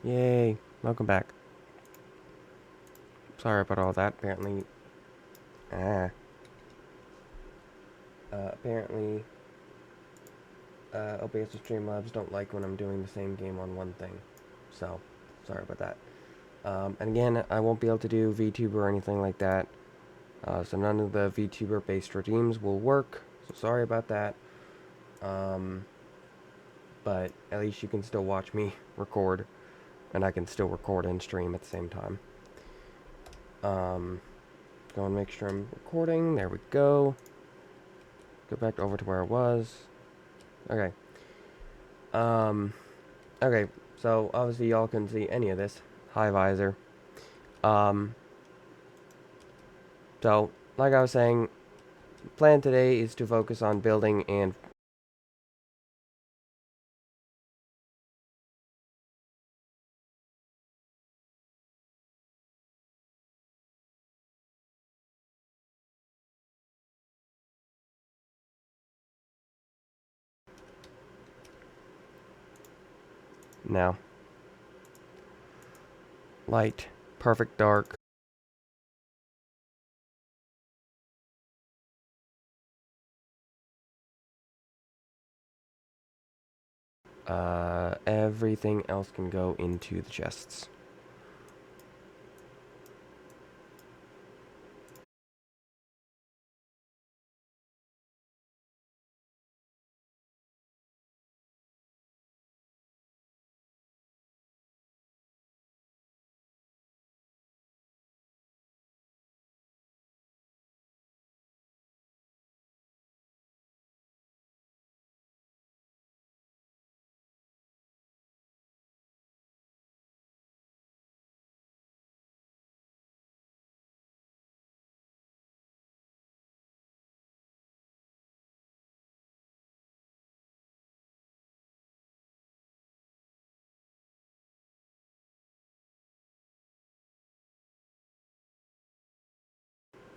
Yay. Welcome back. Sorry about all that. Apparently... Ah. Apparently... OBS and Streamlabs don't like when I'm doing the same game on one thing. So, sorry about that. And again, I won't be able to do VTuber or anything like that. So none of the VTuber-based redeems will work. So sorry about that. But at least you can still watch me record. And I can still record and stream at the same time. Go and make sure I'm recording. There we go. Go back over to where I was. Okay. Okay. So obviously y'all couldn't see any of this. High visor. So like I was saying, plan today is to focus on building and now. Light. Perfect dark. Everything else can go into the chests.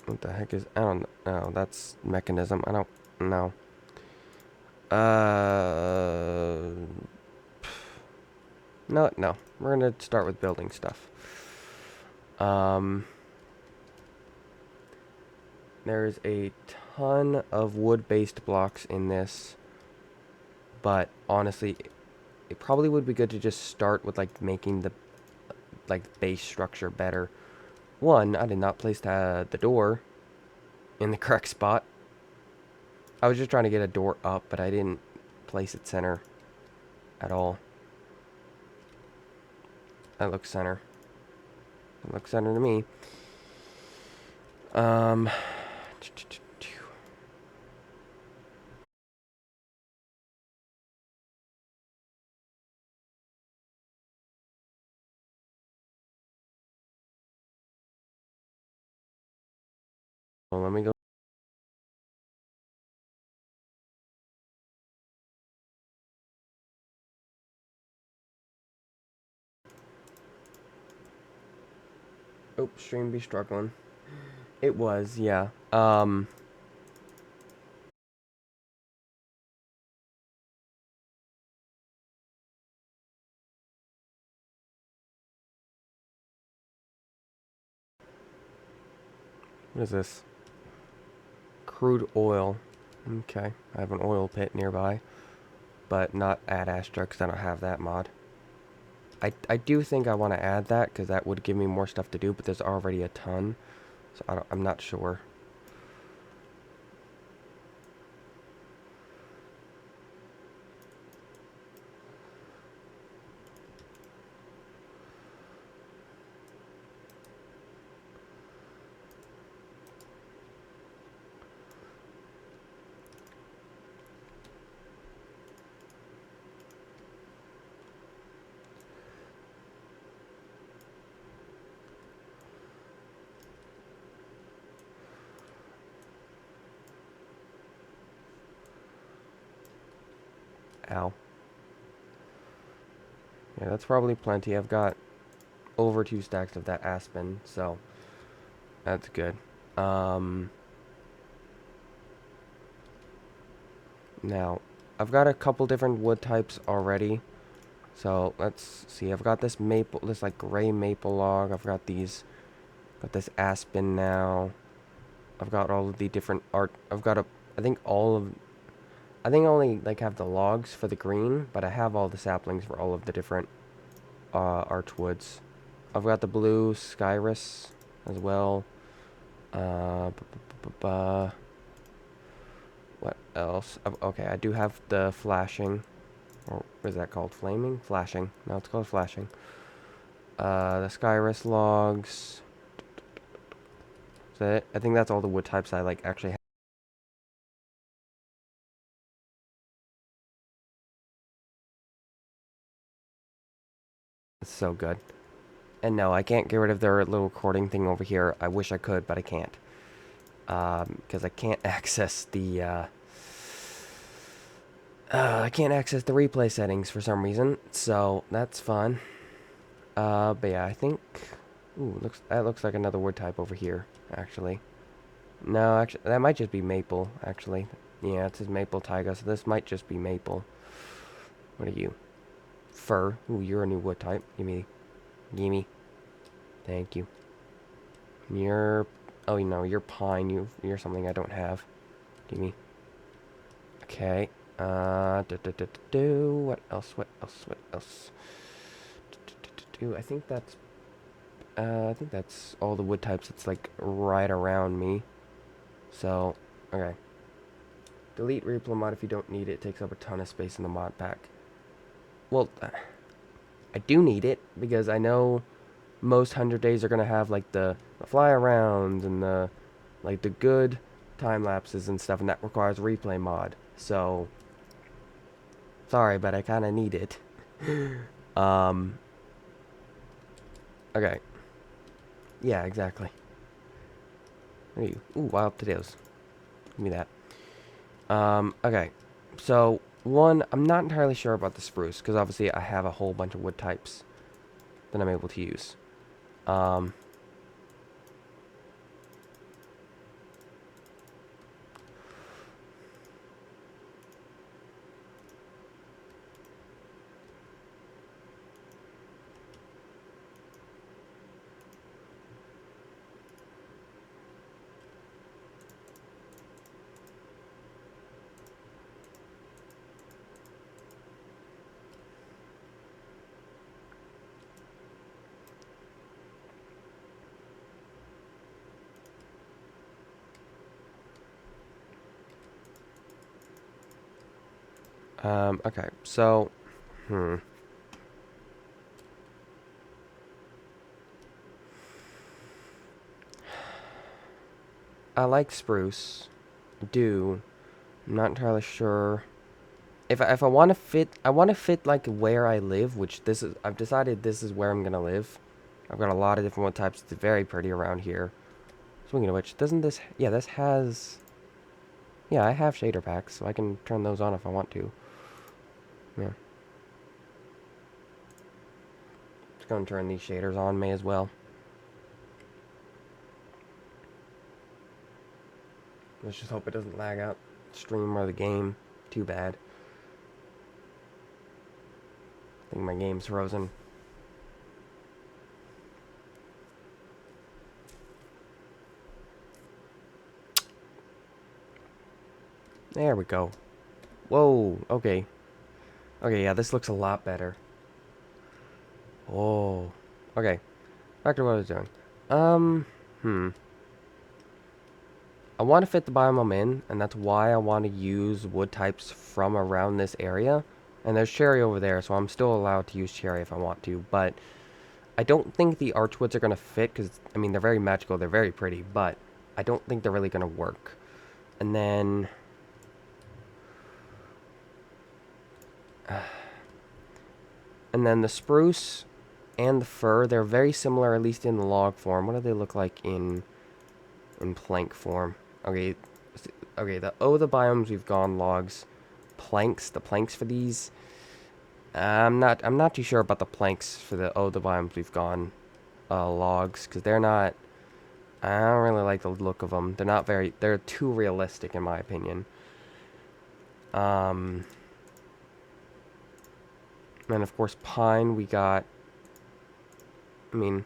What the heck is... I don't know. That's mechanism. I don't know. No. We're gonna start with building stuff. There's a ton of wood-based blocks in this. But honestly, it probably would be good to just start with like making the base structure better. One, I did not place the door in the correct spot. I was just trying to get a door up, but I didn't place it center at all. That looks center. It looks center to me. Well, let me go. Oh, stream be struggling. It was, yeah. What is this? Crude oil. Okay, I have an oil pit nearby, but not add Astra because I don't have that mod. I do think I want to add that because that would give me more stuff to do, but there's already a ton, so I'm not sure. Ow. Yeah, that's probably plenty. I've got over 2 stacks of that aspen, so that's good. Now, I've got a couple different wood types already. So let's see. I've got this maple, this like gray maple log. I've got these, got this aspen now. I've got all of the different art. I've got I think all of, I think I only like have the logs for the green, but I have all the saplings for all of the different archwoods. I've got the blue skyrus as well. What else? Okay, I do have the flashing. Or what is that called? Flaming? Flashing. No, it's called flashing. The skyrus logs. Is that it? I think that's all the wood types I like actually have. It's so good. And no, I can't get rid of their little recording thing over here. I wish I could, but I can't. Because I can't access the, I can't access the replay settings for some reason. So, that's fun. But yeah, I think... Ooh, that looks like another wood type over here, actually. No, actually, that might just be maple, actually. Yeah, it says maple taiga, so this might just be maple. What are you? Fir. Ooh, you're a new wood type. Gimme. Gimme. Thank you. You're... Oh, no, you're pine. You're something I don't have. Gimme. Okay. What else? What else? What else? I think that's all the wood types that's like right around me. So, okay. Delete replay mod if you don't need it. It takes up a ton of space in the mod pack. Well, I do need it because I know most 100 days are gonna have like the fly arounds and the like the good time lapses and stuff, and that requires replay mod. So, sorry, but I kind of need it. Okay. Yeah, exactly. What are you? Ooh, wild potatoes. Give me that. Okay. So, one, I'm not entirely sure about the spruce, because obviously I have a whole bunch of wood types that I'm able to use. Okay. So, I like spruce. Do. I'm not entirely sure. If I want to fit, I want to fit like where I live, which this is, I've decided this is where I'm gonna live. I've got a lot of different wood types. It's very pretty around here. Speaking of which, doesn't this, yeah, this has, yeah, I have shader packs, so I can turn those on if I want to. Yeah. Just gonna turn these shaders on, may as well. Let's just hope it doesn't lag out stream or the game. Too bad. I think my game's frozen. There we go. Whoa, okay. Okay, yeah, this looks a lot better. Oh. Okay. Back to what I was doing. I want to fit the biome I'm in, and that's why I want to use wood types from around this area. And there's cherry over there, so I'm still allowed to use cherry if I want to, but I don't think the archwoods are going to fit, because, I mean, they're very magical, they're very pretty, but I don't think they're really going to work. And then... and then the spruce and the fir, they're very similar, at least in the log form. What do they look like in plank form? Okay, the biomes we've gone logs, planks. The planks for these, I'm not too sure about the planks for the biomes we've gone logs, because they're not. I don't really like the look of them. They're not very. They're too realistic in my opinion. And of course, pine, we got, I mean,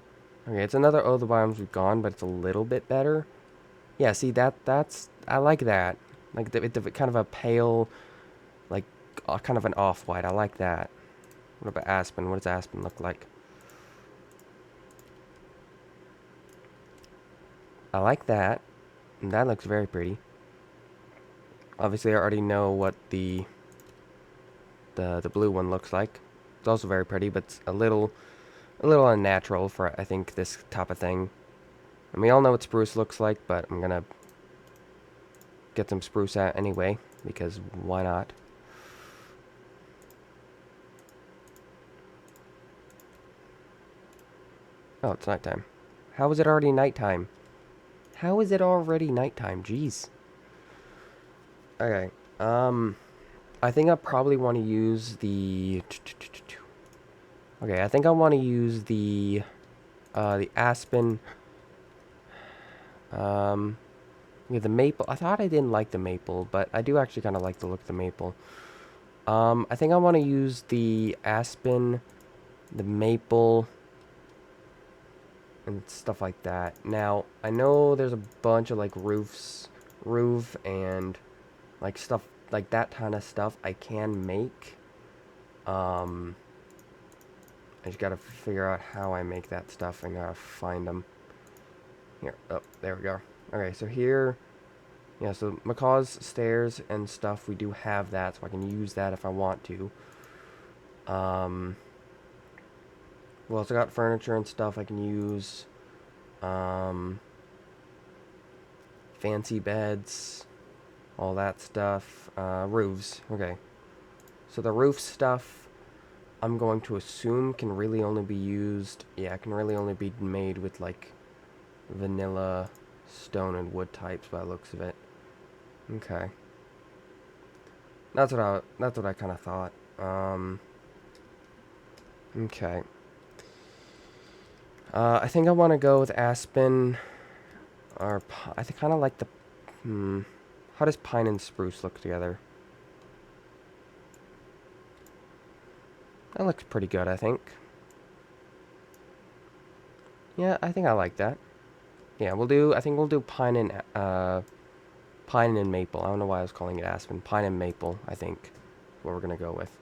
okay, it's another Oh, the Biomes We've Gone, but it's a little bit better. Yeah, see, that's, I like that. Like, the kind of a pale, like, kind of an off-white. I like that. What about aspen? What does aspen look like? I like that. And that looks very pretty. Obviously, I already know what the blue one looks like. It's also very pretty, but it's a little unnatural for, I think, this type of thing. And we all know what spruce looks like, but I'm gonna get some spruce out anyway, because why not? Oh, it's nighttime. How is it already nighttime? How is it already nighttime? Jeez. Okay. I think I probably want to use the... Okay, I think I want to use the aspen. Yeah, the maple. I thought I didn't like the maple, but I do actually kind of like the look of the maple. I think I want to use the aspen, the maple, and stuff like that. Now, I know there's a bunch of like roof and like stuff like that kind of stuff I can make. I just gotta figure out how I make that stuff and gotta find them. Here, oh, there we go. Okay, so here, yeah, so Macaw's stairs and stuff, we do have that, so I can use that if I want to. We also got furniture and stuff I can use. Fancy beds, all that stuff. Roofs, okay. So the roof stuff, I'm going to assume can really only be used, yeah, can really only be made with, like, vanilla stone and wood types by the looks of it. Okay. That's what I kind of thought. Okay. I think I want to go with aspen, or I kind of like the. How does pine and spruce look together? That looks pretty good, I think. Yeah, I think I like that. Yeah, we'll do. I think we'll do pine and maple. I don't know why I was calling it aspen. Pine and maple, I think, is what we're gonna go with.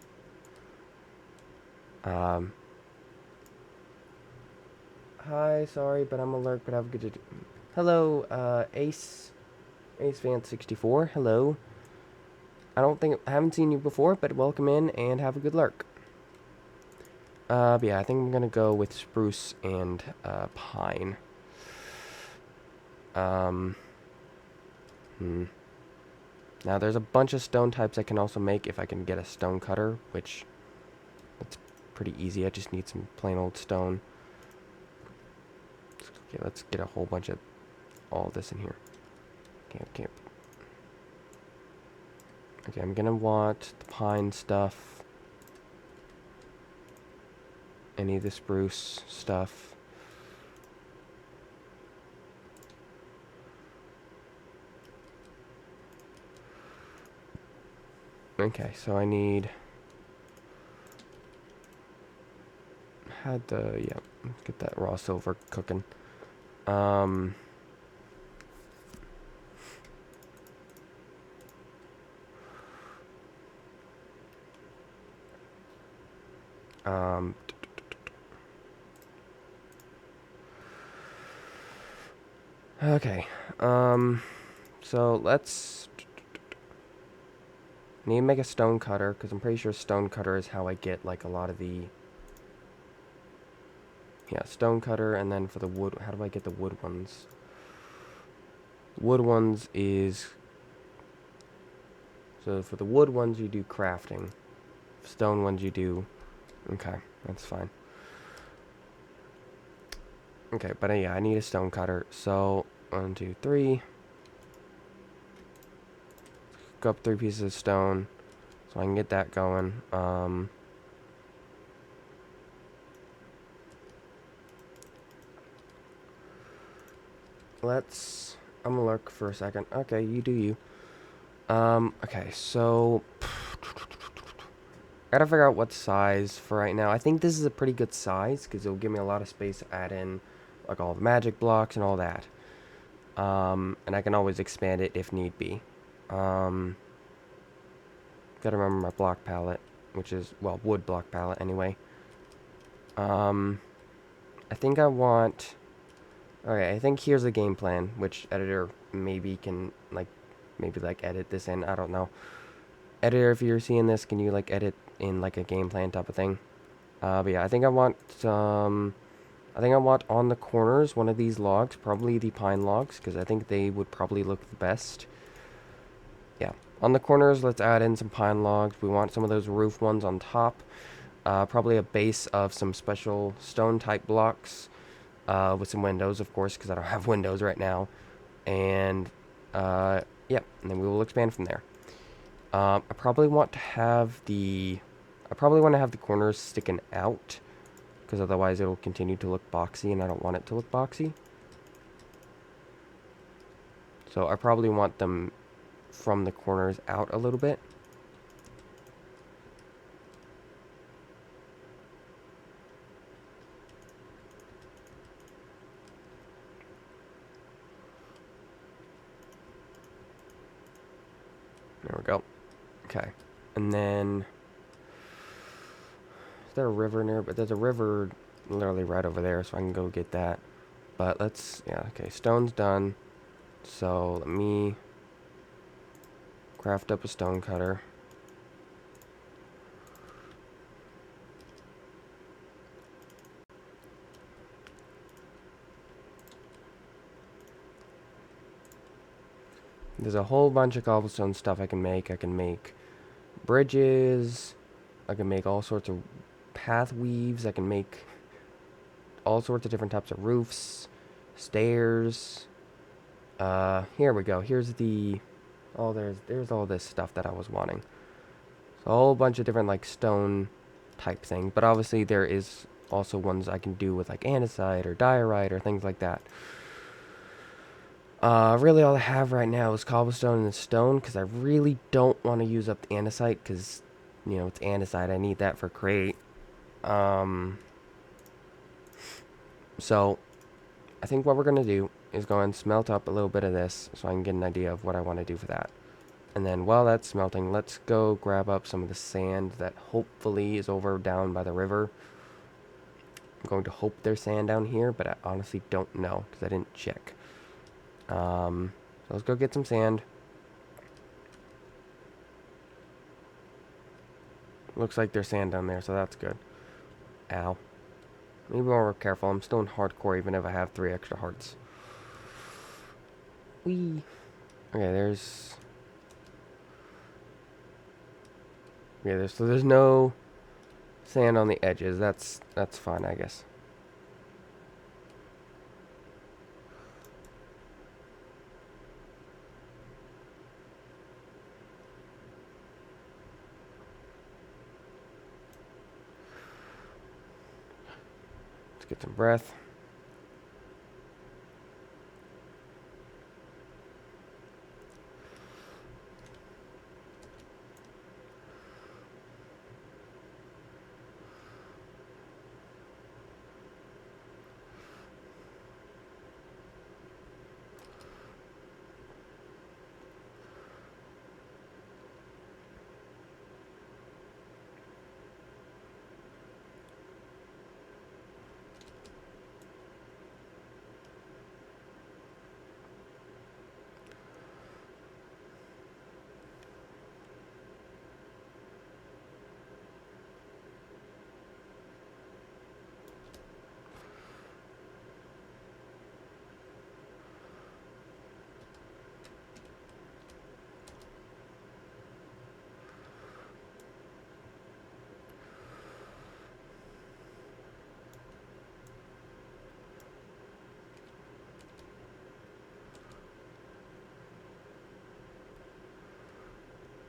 Hi, sorry, but I'm alert. But have a good. Hello, Ace Fan 64. Hello. I haven't seen you before, but welcome in and have a good lurk. But yeah, I think I'm gonna go with spruce and pine. Now there's a bunch of stone types I can also make if I can get a stone cutter, which that's pretty easy. I just need some plain old stone. Okay, let's get a whole bunch of all this in here. Okay. Okay, I'm gonna want the pine stuff. Any of the spruce stuff. Okay, so I need... yeah, let's get that raw silver cooking. Okay, so let's... need to make a stone cutter, because I'm pretty sure stone cutter is how I get, like, a lot of the... Yeah, stone cutter, and then for the wood, how do I get the wood ones? Wood ones is... So for the wood ones, you do crafting. Stone ones, you do... Okay, that's fine. Okay, but yeah, I need a stone cutter. So, 1, 2, 3. Go up 3 pieces of stone, so I can get that going. I'm gonna lurk for a second. Okay, you do you. Okay, so... Gotta figure out what size for right now. I think this is a pretty good size because it'll give me a lot of space to add in like all the magic blocks and all that. And I can always expand it if need be. Gotta remember my block palette, which is, well, wood block palette anyway. I think I want... Okay, I think here's the game plan, which editor maybe can, like, maybe, like, edit this in. I don't know. Editor, if you're seeing this, can you, like, edit in, like, a game plan type of thing? But yeah, I think I want on the corners one of these logs, probably the pine logs, because I think they would probably look the best. Yeah, on the corners, let's add in some pine logs. We want some of those roof ones on top. Probably a base of some special stone type blocks with some windows, of course, because I don't have windows right now. And yeah, and then we will expand from there. I probably want to have the corners sticking out, because otherwise it'll continue to look boxy, and I don't want it to look boxy. So I probably want them from the corners out a little bit. There we go. Okay. And then... Is there a river near? But there's a river literally right over there, so I can go get that. But let's... Yeah, okay. Stone's done. So let me craft up a stone cutter. There's a whole bunch of cobblestone stuff I can make. I can make bridges. I can make all sorts of path weaves. I can make all sorts of different types of roofs, stairs. Here we go. Here's the... Oh, there's all this stuff that I was wanting. So a whole bunch of different, like, stone type thing. But obviously there is also ones I can do with, like, andesite or diorite or things like that. Really all I have right now is cobblestone and stone, because I really don't want to use up the andesite, because, you know, it's andesite. I need that for crate. So, I think what we're going to do is go and smelt up a little bit of this, so I can get an idea of what I want to do for that. And then while that's smelting, let's go grab up some of the sand that hopefully is over down by the river. I'm going to hope there's sand down here, but I honestly don't know, because I didn't check. So let's go get some sand. Looks like there's sand down there, so that's good. Ow. Maybe more careful. I'm still in hardcore, even if I have 3 extra hearts. Whee! Okay, there's... Yeah, so there's no sand on the edges. That's fine, I guess. Let's get some breath.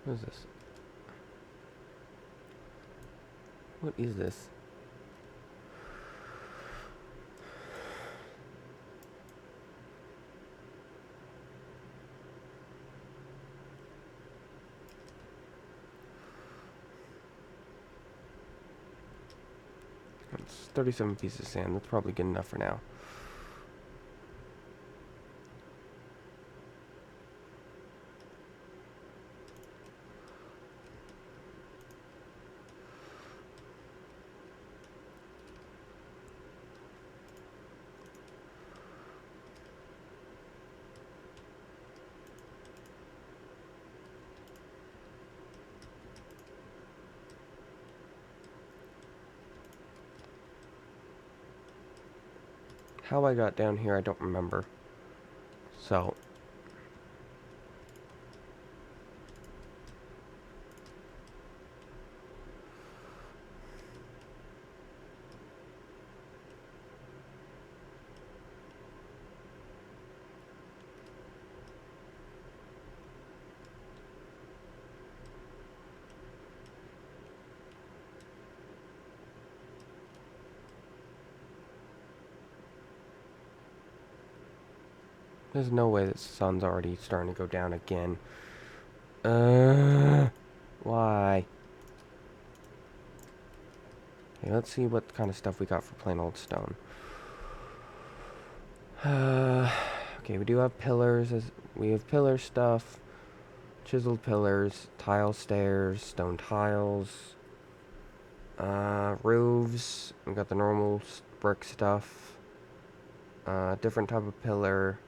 What is this? What is this? That's 37 pieces of sand. That's probably good enough for now. How I got down here, I don't remember. So, there's no way the sun's already starting to go down again. Why? Okay, let's see what kind of stuff we got for plain old stone. Okay, we do have pillars. We have pillar stuff, chiseled pillars, tile stairs, stone tiles, roofs. We got the normal brick stuff. Different type of pillar.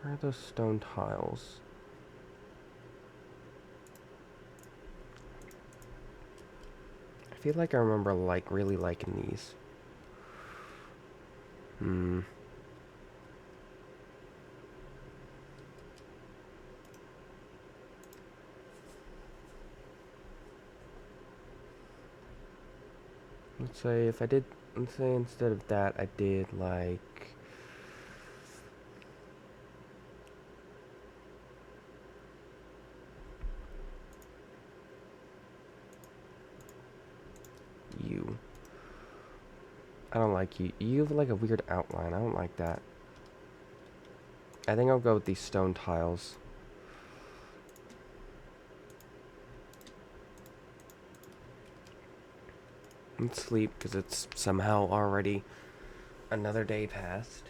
Where are those stone tiles? I feel like I remember really liking these. Let's say let's say instead of that I did like you. I don't like you. You have like a weird outline. I don't like that. I think I'll go with these stone tiles. And sleep because it's somehow already another day passed.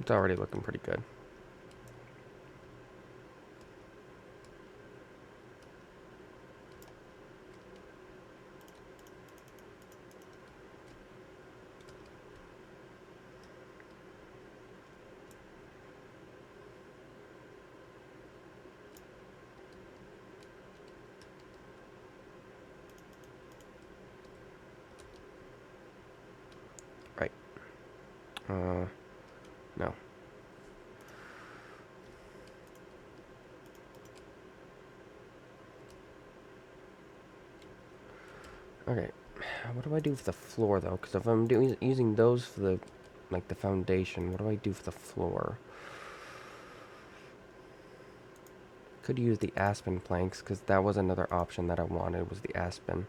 It's already looking pretty good. Right. No. Okay. What do I do for the floor though? Because if I'm using those for the the foundation, what do I do for the floor? Could use the aspen planks because that was another option that I wanted was the aspen.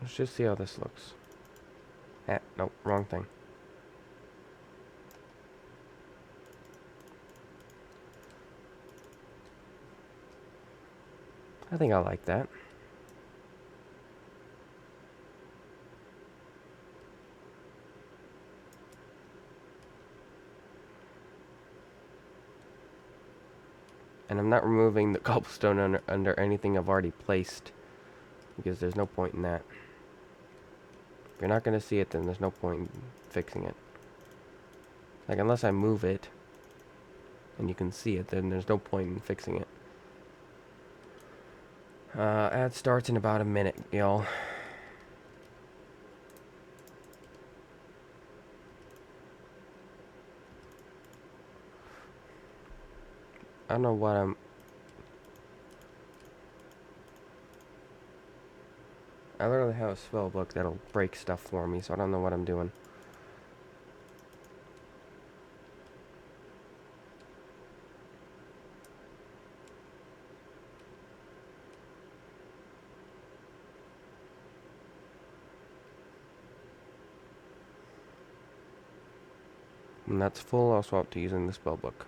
Let's just see how this looks. Nope, wrong thing. I think I like that. And I'm not removing the cobblestone under anything I've already placed, because there's no point in that. If you're not going to see it, then there's no point in fixing it. Like, unless I move it, and you can see it, then there's no point in fixing it. Ad starts in about a minute, y'all. I don't know what I literally have a spell book that'll break stuff for me, so I don't know what I'm doing. When that's full, I'll swap to using the spell book.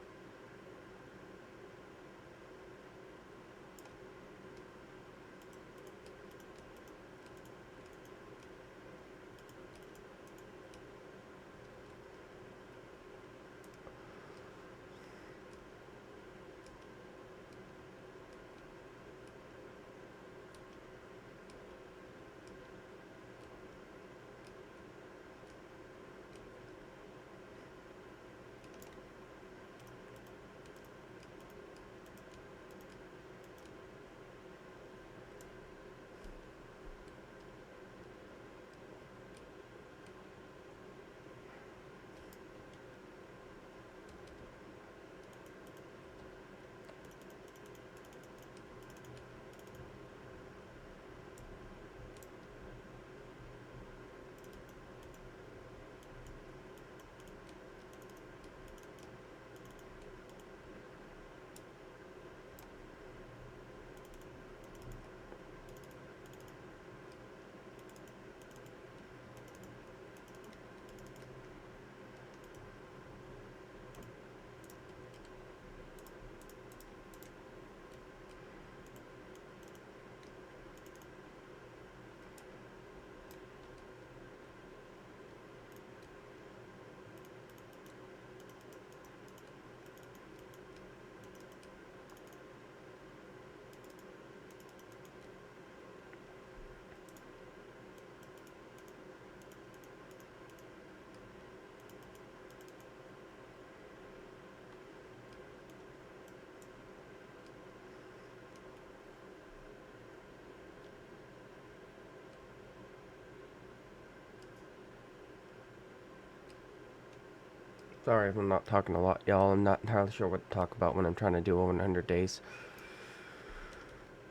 Sorry if I'm not talking a lot, y'all. I'm not entirely sure what to talk about when I'm trying to do 100 days.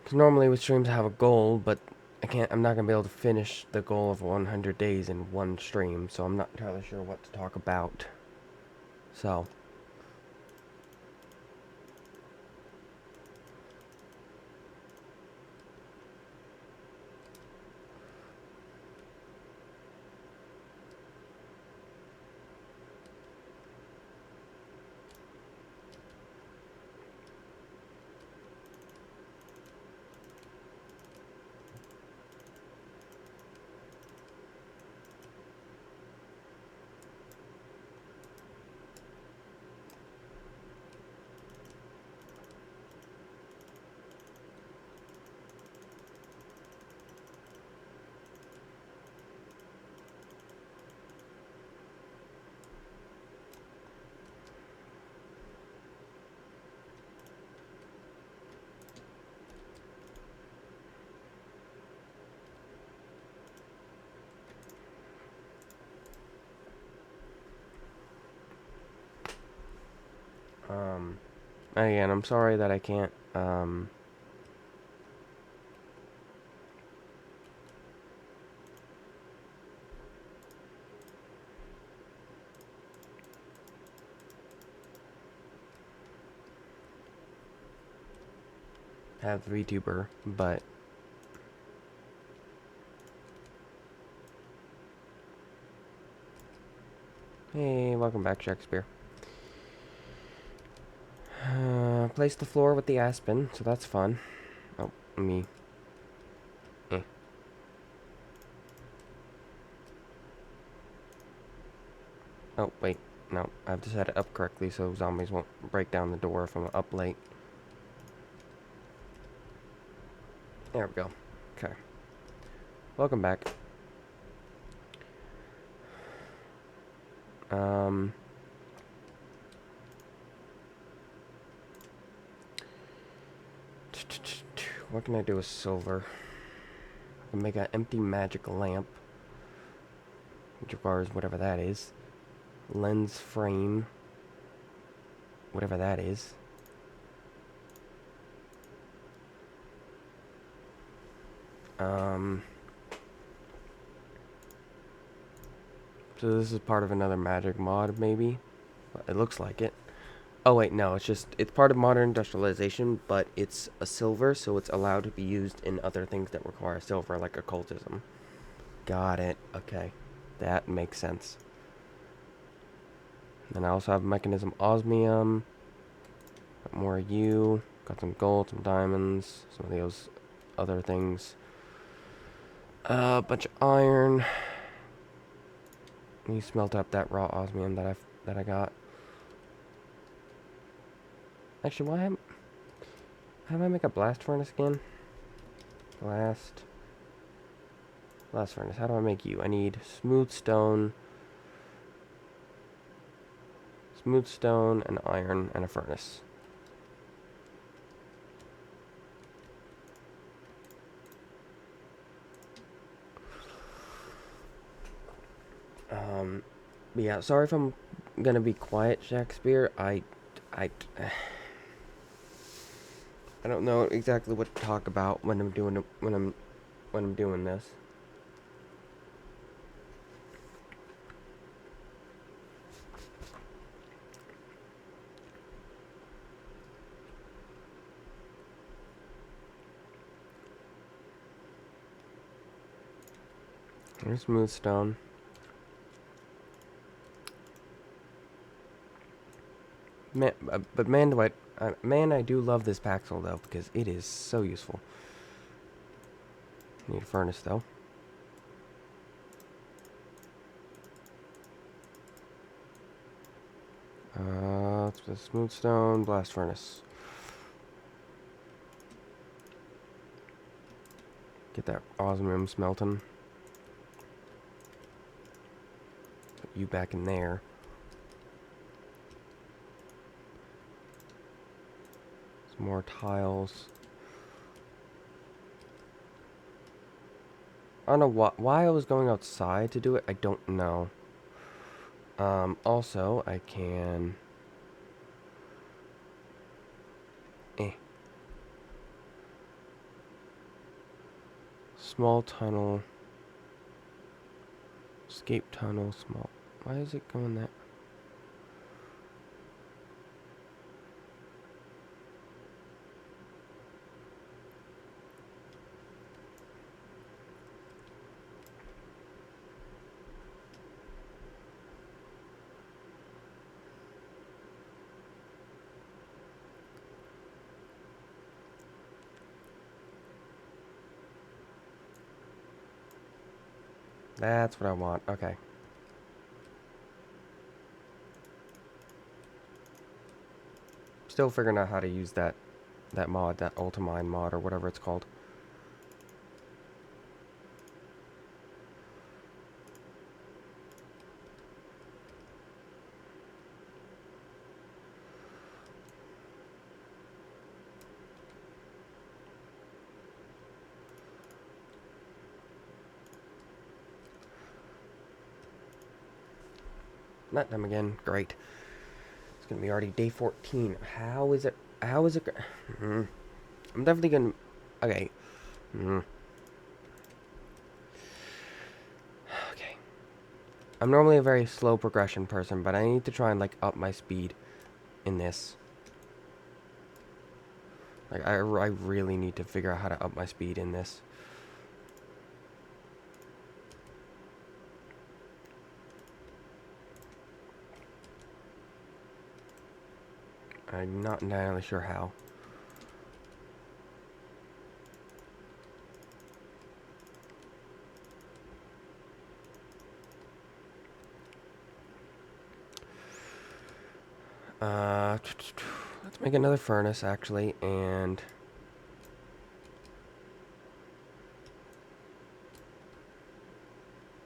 Because normally with streams I have a goal, but I'm not going to be able to finish the goal of 100 days in one stream, so I'm not entirely sure what to talk about. So, again, I'm sorry that I can't, have the VTuber, but hey, welcome back, Shakespeare. Place the floor with the aspen, so that's fun. Oh, me. Oh, wait. No, I have to set it up correctly so zombies won't break down the door if I'm up late. There we go. Okay. Welcome back. what can I do with silver? I can make an empty magic lamp, which requires whatever that is. Lens frame, whatever that is. So this is part of another magic mod, maybe? It looks like it. Oh wait, no, it's part of modern industrialization, but it's a silver, so it's allowed to be used in other things that require silver, like occultism. Got it. Okay. That makes sense. Then I also have mechanism osmium. Got more U. Got some gold, some diamonds, some of those other things. A bunch of iron. You smelt up that raw osmium that I got. Actually, how do I make a blast furnace again? Blast furnace. How do I make you? I need smooth stone, and iron, and a furnace. But yeah, sorry if I'm gonna be quiet, Shakespeare. I don't know exactly what to talk about when I'm doing this. Here's smooth stone. Man, but man, I do love this Paxel though, because it is so useful. Need a furnace though. It's the smooth stone blast furnace. Get that osmium smelting. Put you back in there. Some more tiles. I don't know why I was going outside to do it. I don't know. Also, I can... Small tunnel. Escape tunnel, small... Why is it going that... That's what I want. Okay. Still figuring out how to use that mod, that Ultimine mod, or whatever it's called. Not them again. Great. It's gonna be already day 14. How is it? I'm definitely gonna... Okay. Okay. I'm normally a very slow progression person, but I need to try and, like, up my speed in this. Like, I really need to figure out how to up my speed in this. I'm not entirely sure how. Let's make another furnace, actually, and...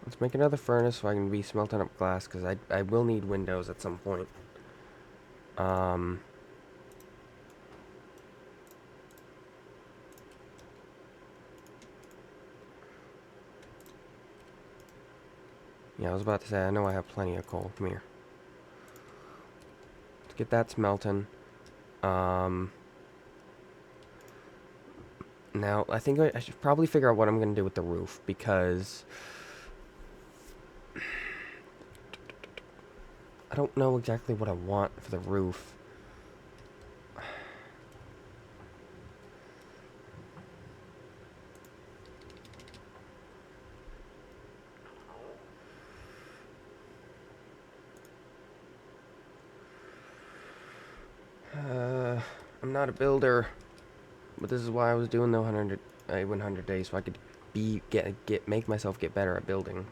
Let's make another furnace so I can be smelting up glass, because I will need windows at some point. Yeah, I was about to say, I know I have plenty of coal. Come here. Let's get that smelting. Now, I think I should probably figure out what I'm going to do with the roof, because I don't know exactly what I want for the roof. I'm not a builder, but this is why I was doing the 100 days, so I could make myself get better at building.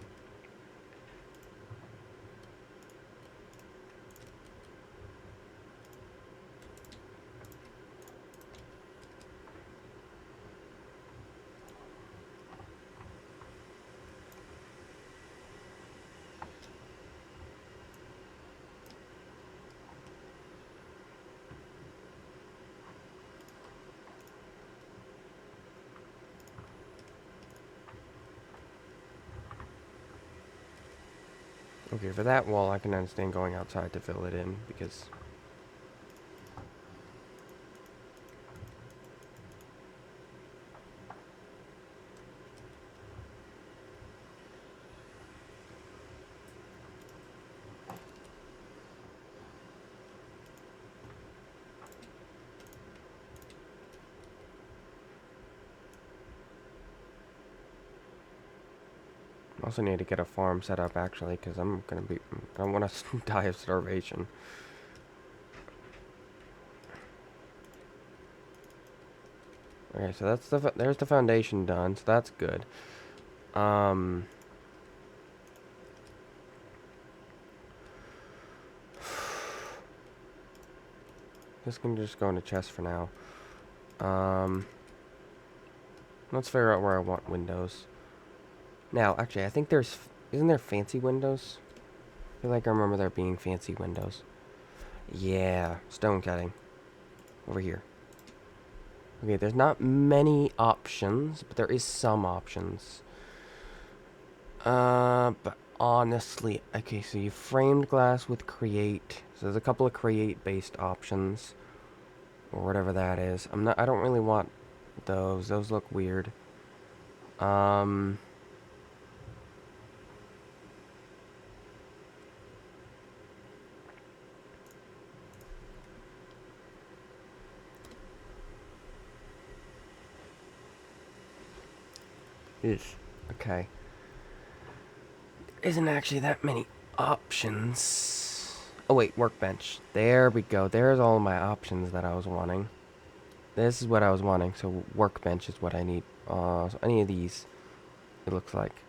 Okay, for that wall, I can understand going outside to fill it in, because I also need to get a farm set up, actually, because I don't want to die of starvation. Okay, so there's the foundation done, so that's good. This can just go in a chest for now. Let's figure out where I want windows. Now, actually, I think isn't there fancy windows? I feel like I remember there being fancy windows. Yeah, stone cutting. Over here. Okay, there's not many options, but there is some options. But honestly, okay, so you framed glass with create. So there's a couple of create-based options, or whatever that is. I don't really want those. Those look weird. Okay. There isn't actually that many options. Oh wait, workbench. There we go. There's all my options that I was wanting. This is what I was wanting, so workbench is what I need. So any of these, it looks like.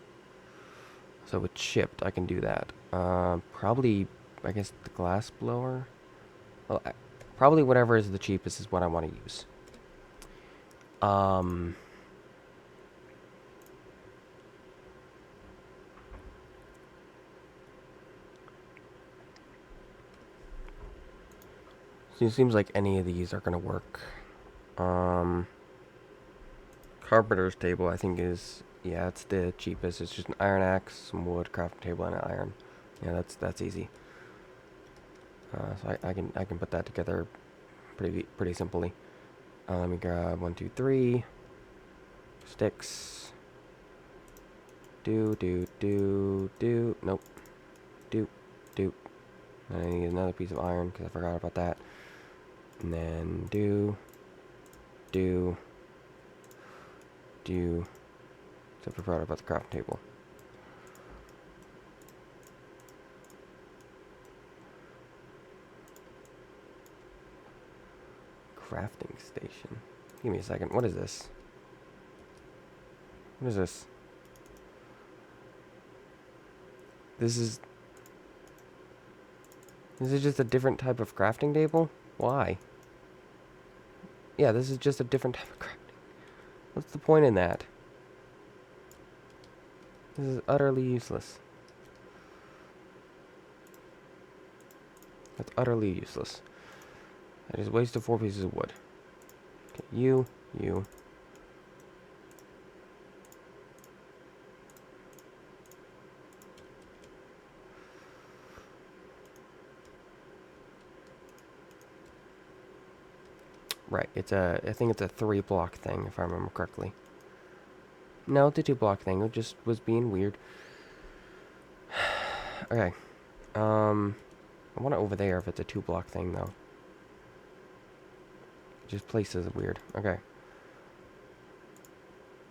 So with chipped, I can do that. Probably, I guess, the glass blower. Well, probably whatever is the cheapest is what I want to use. So it seems like any of these are gonna work. Carpenter's table, I think is, yeah, it's the cheapest. It's just an iron axe, some wood, crafting table, and an iron. Yeah, that's easy. So I can put that together pretty simply. Let me grab 1, 2, 3 sticks. Nope. Do. And I need another piece of iron because I forgot about that. And then except I forgot about the crafting table. Crafting station. Give me a second. What is this? What is this? This is just a different type of crafting table? Why? Yeah, this is just a different type of crafting. What's the point in that? This is utterly useless. That's utterly useless. I just wasted 4 pieces of wood. Okay, you. Right, I think it's a 3-block thing, if I remember correctly. No, it's a 2-block thing. It just was being weird. Okay. I want it over there if it's a 2-block thing, though. Just places are weird. Okay.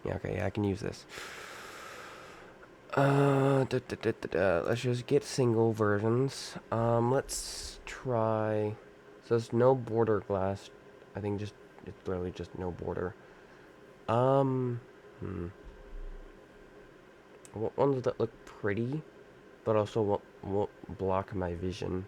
Yeah, okay, yeah, I can use this. Let's just get single versions. Let's try... So there's no border glass. I think just... It's literally just no border. I want ones that look pretty, but also won't block my vision.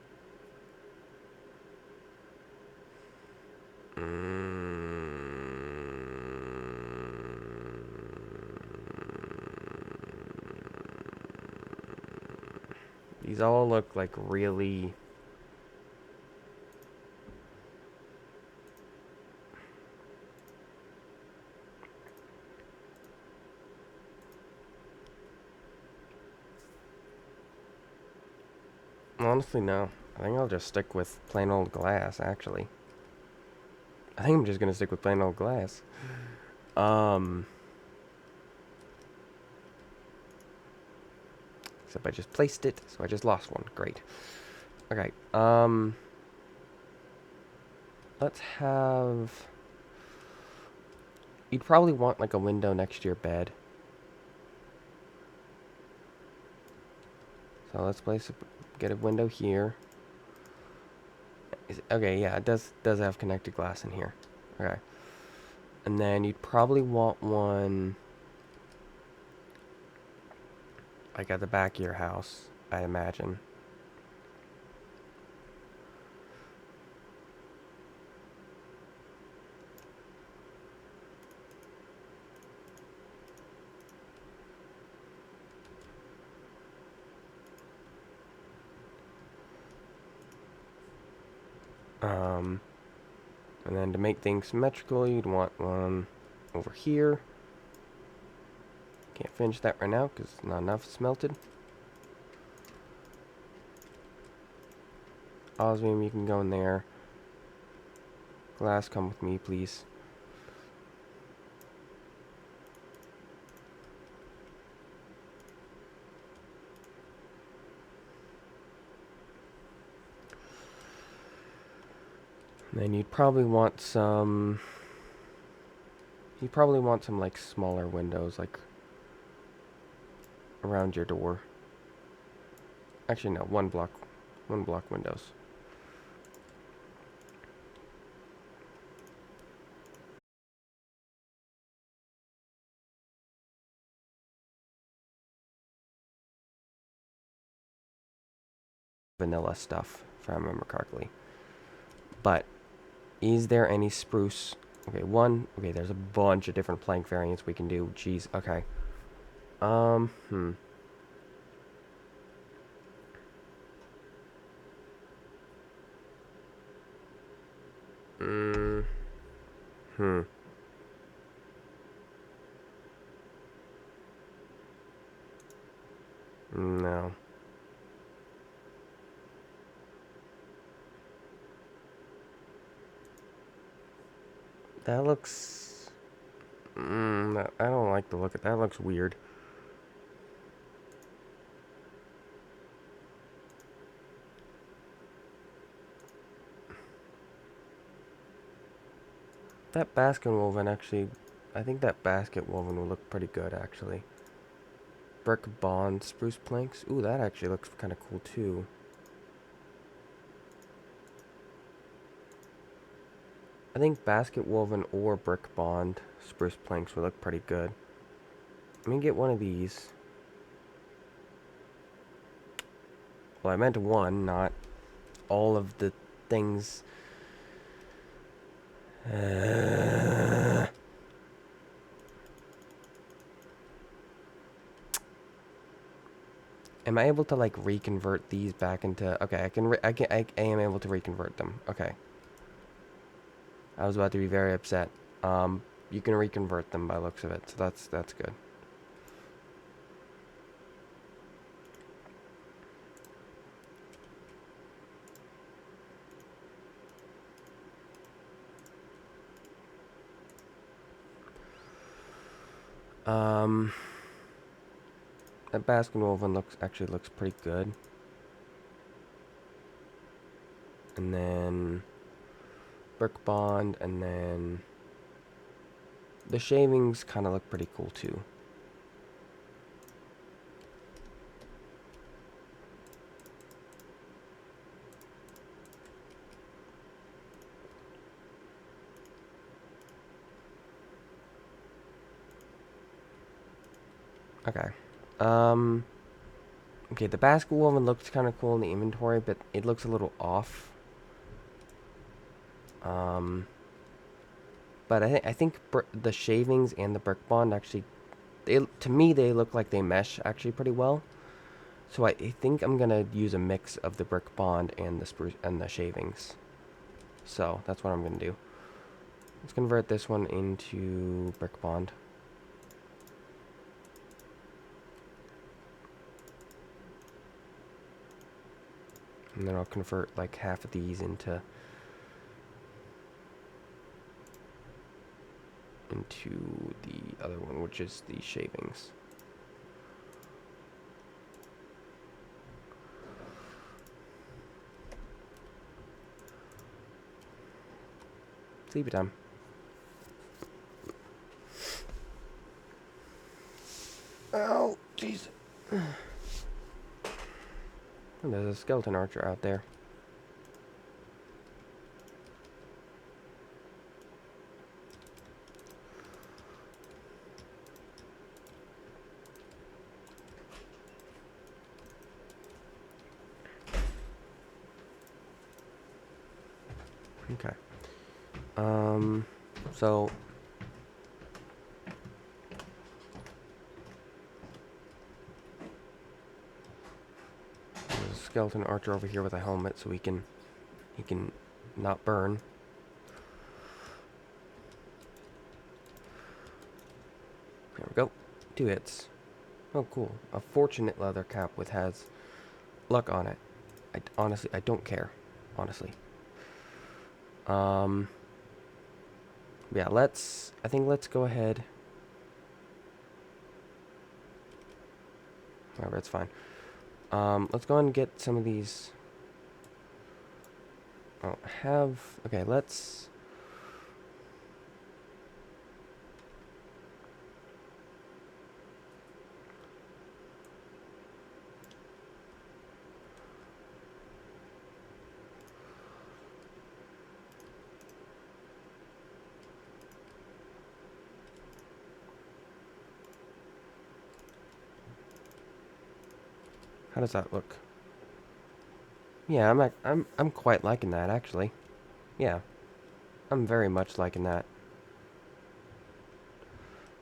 These all look like really... Honestly, no. I think I'll just stick with plain old glass, actually. I think I'm just gonna stick with plain old glass. Except I just placed it, so I just lost one. Great. Okay, let's have... You'd probably want, like, a window next to your bed. So let's get a window here. Okay, yeah, it does have connected glass in here. Okay. And then you'd probably want one... like at the back of your house, I imagine. And then to make things symmetrical, you'd want one over here. Can't finish that right now because not enough is melted. Osmium, you can go in there. Glass, come with me, please. And then you'd probably want some... You probably want some, like, smaller windows, like, around your door. Actually, no, one block windows. Vanilla stuff, if I remember correctly. But, is there any spruce? Okay, okay, there's a bunch of different plank variants we can do. Jeez, okay. Hmm. No. That looks... I don't like the look of that. That looks weird. That basket woven actually... I think that basket woven will look pretty good, actually. Brick bond spruce planks. Ooh, that actually looks kind of cool, too. I think basket woven or brick bond spruce planks would look pretty good. Let me get one of these. Well, I meant one, not all of the things. Am I able to, like, reconvert these back into... Okay, I am able to reconvert them. Okay. I was about to be very upset. You can reconvert them by looks of it, so that's good. Um, that basket woven actually looks pretty good. And then brick bond, and then the shavings kind of look pretty cool too. Okay. Okay, the basket woven looks kind of cool in the inventory, but it looks a little off. But I think the shavings and the brick bond actually, to me they look like they mesh actually pretty well. So I think I'm gonna use a mix of the brick bond and the spruce and the shavings. So that's what I'm gonna do. Let's convert this one into brick bond. And then I'll convert like half of these into the other one, which is the shavings. Sleepy time. Oh, jeez. There's a skeleton archer out there. Okay. So there's a skeleton archer over here with a helmet, so he can not burn. There we go. 2 hits. Oh, cool. A fortunate leather cap with has luck on it. Honestly, I don't care. Honestly. Yeah, I think let's go ahead. Whatever, it's fine. Let's go ahead and get some of these. Okay, let's. How does that look? Yeah, I'm quite liking that actually. Yeah, I'm very much liking that.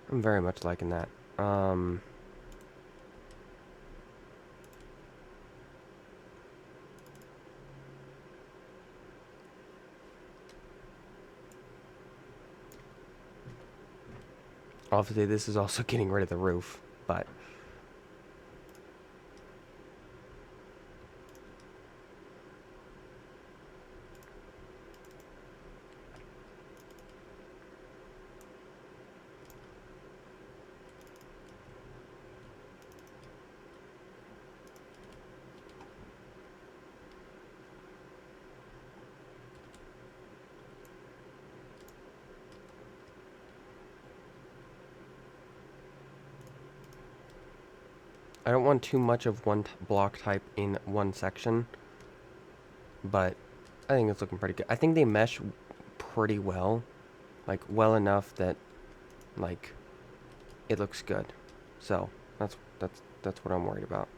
I'm very much liking that. Obviously, this is also getting rid of the roof, but I don't want too much of one block type in one section, but I think it's looking pretty good. I think they mesh pretty well, like well enough that like it looks good. So that's what I'm worried about.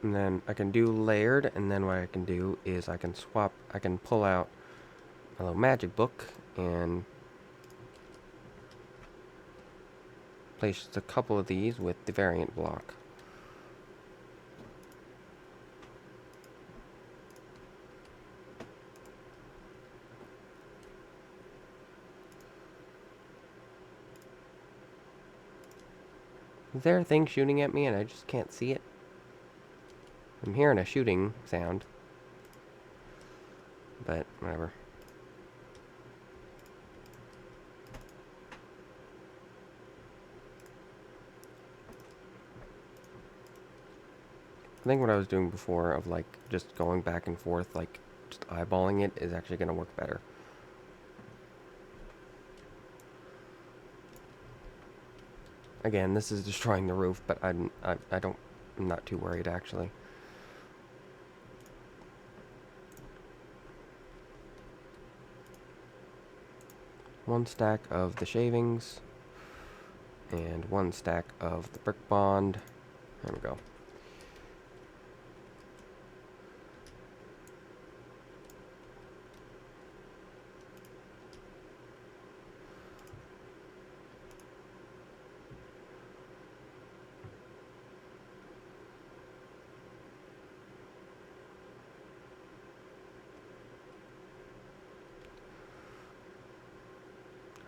And then I can do layered, and then what I can do is I can pull out a little magic book and place just a couple of these with the variant block. Is there a thing shooting at me and I just can't see it? I'm hearing a shooting sound. But, whatever. I think what I was doing before of, like, just going back and forth, like, just eyeballing it is actually going to work better. Again, this is destroying the roof, but I'm not too worried, actually. One stack of the shavings, and one stack of the brick bond. There we go.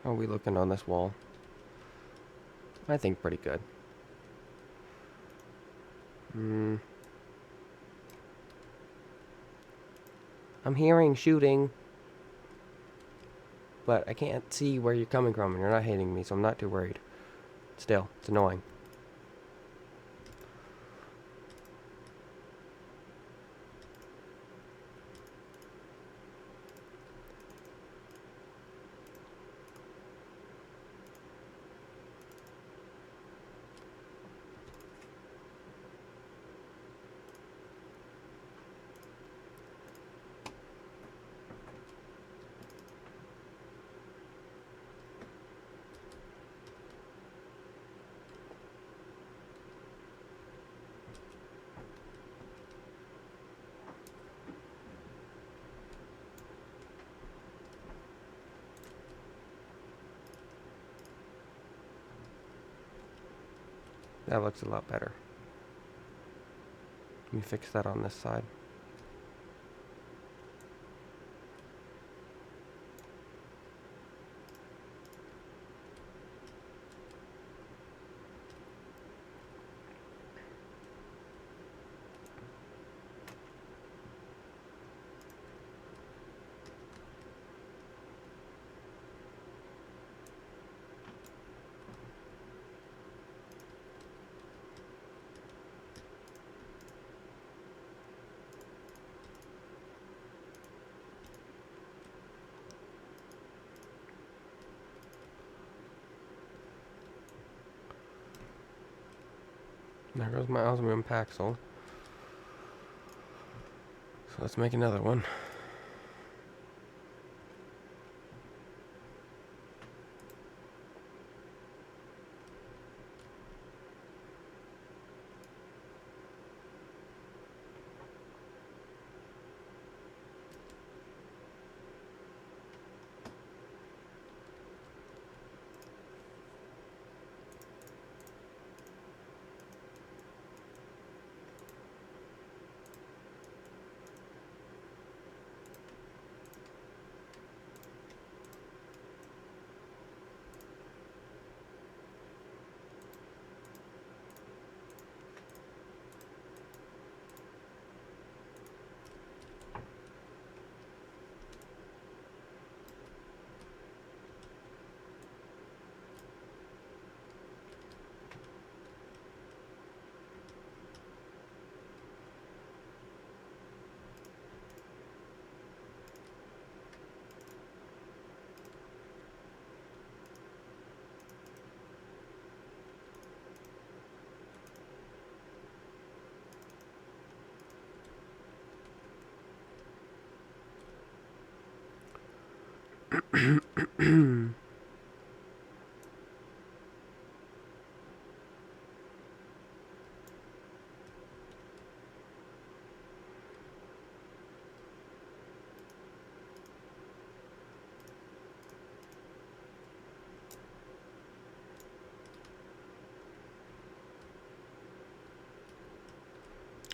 How are we looking on this wall? I think pretty good. I'm hearing shooting, but I can't see where you're coming from, and you're not hitting me, so I'm not too worried. Still, it's annoying. That looks a lot better. Let me fix that on this side. There goes my osmium paxel. So let's make another one.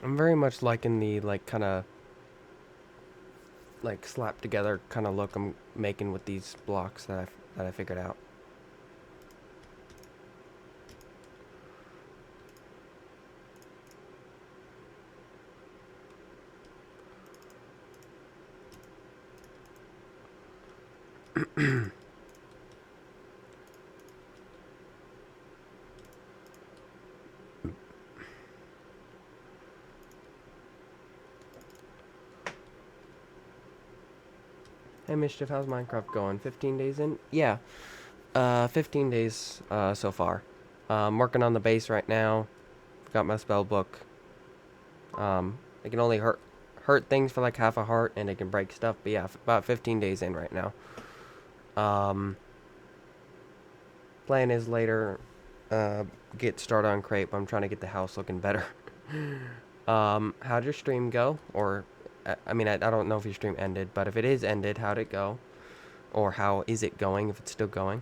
I'm very much liking the, like, kind of, like, slapped together kind of look I'm making with these blocks that I figured out. Hey Mischief, how's Minecraft going? 15 days in? Yeah, 15 days so far. I'm working on the base right now. Got my spell book. It can only hurt things for like half a heart, and it can break stuff. But yeah, about 15 days in right now. Plan is later get started on crepe. I'm trying to get the house looking better. How'd your stream go? Or I mean, I don't know if your stream ended, but if it is ended, how'd it go? Or how is it going if it's still going?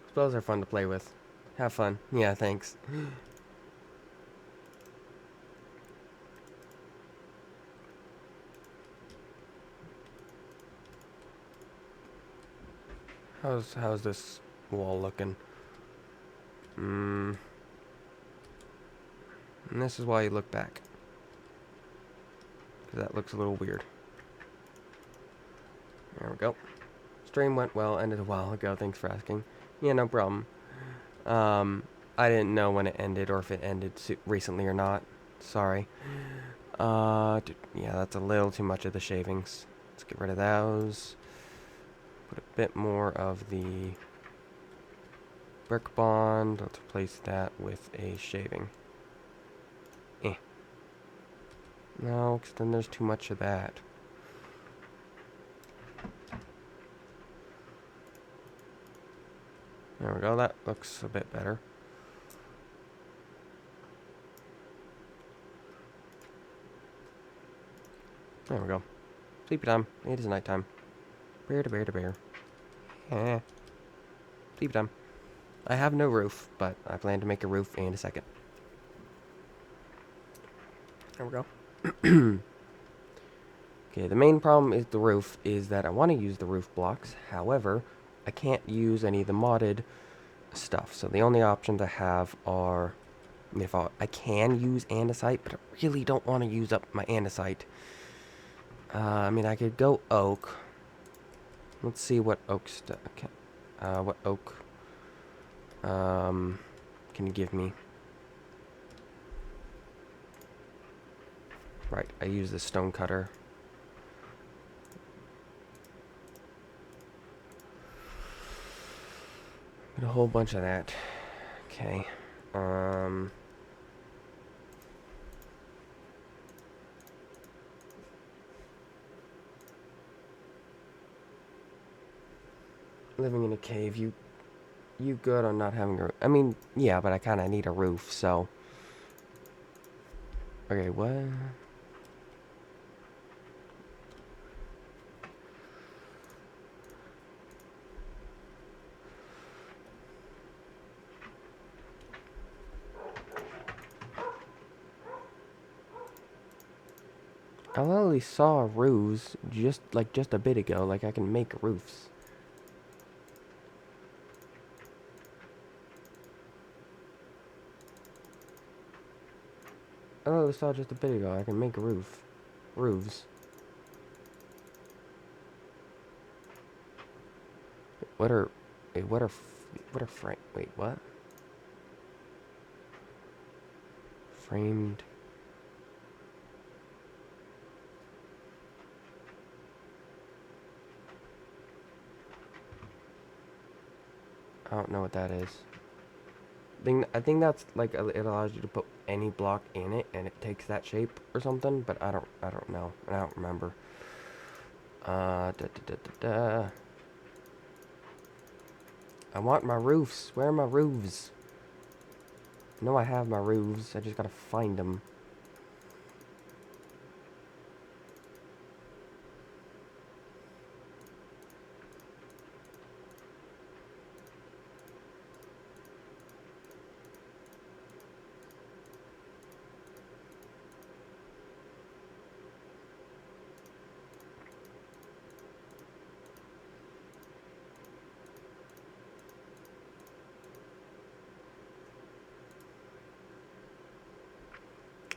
Spells are fun to play with. Have fun. Yeah, thanks. How's this wall looking? And this is why you look back. 'Cause that looks a little weird. There we go. Stream went well, ended a while ago, thanks for asking. Yeah, no problem. I didn't know when it ended or if it ended recently or not. Sorry. Yeah, that's a little too much of the shavings. Let's get rid of those. Put a bit more of the brick bond. Let's replace that with a shaving. No, because then there's too much of that. There we go, that looks a bit better. There we go. Sleepy time. It is nighttime. Bear to bear to bear. Eh. Sleepy time. I have no roof, but I plan to make a roof in a second. There we go. Okay, the main problem is the roof is that I want to use the roof blocks. However, I can't use any of the modded stuff. So the only options I have are, I mean, if I can use andesite, but I really don't want to use up my andesite. I mean, I could go oak. Let's see what oak what oak can you give me? Right, I use the stone cutter. Get a whole bunch of that. Okay. Living in a cave, you good on not having a roof? I mean, yeah, but I kind of need a roof, so. Okay, what? I literally saw roofs just a bit ago. Like I can make roofs. I literally saw just a bit ago. I can make roofs. What are frame? Wait, what? Framed. I don't know what that is. I think that's like it allows you to put any block in it and it takes that shape or something, but I don't know. I don't remember. Da, da, da, da, da. I want my roofs. Where are my roofs? I know I have my roofs. I just gotta find them.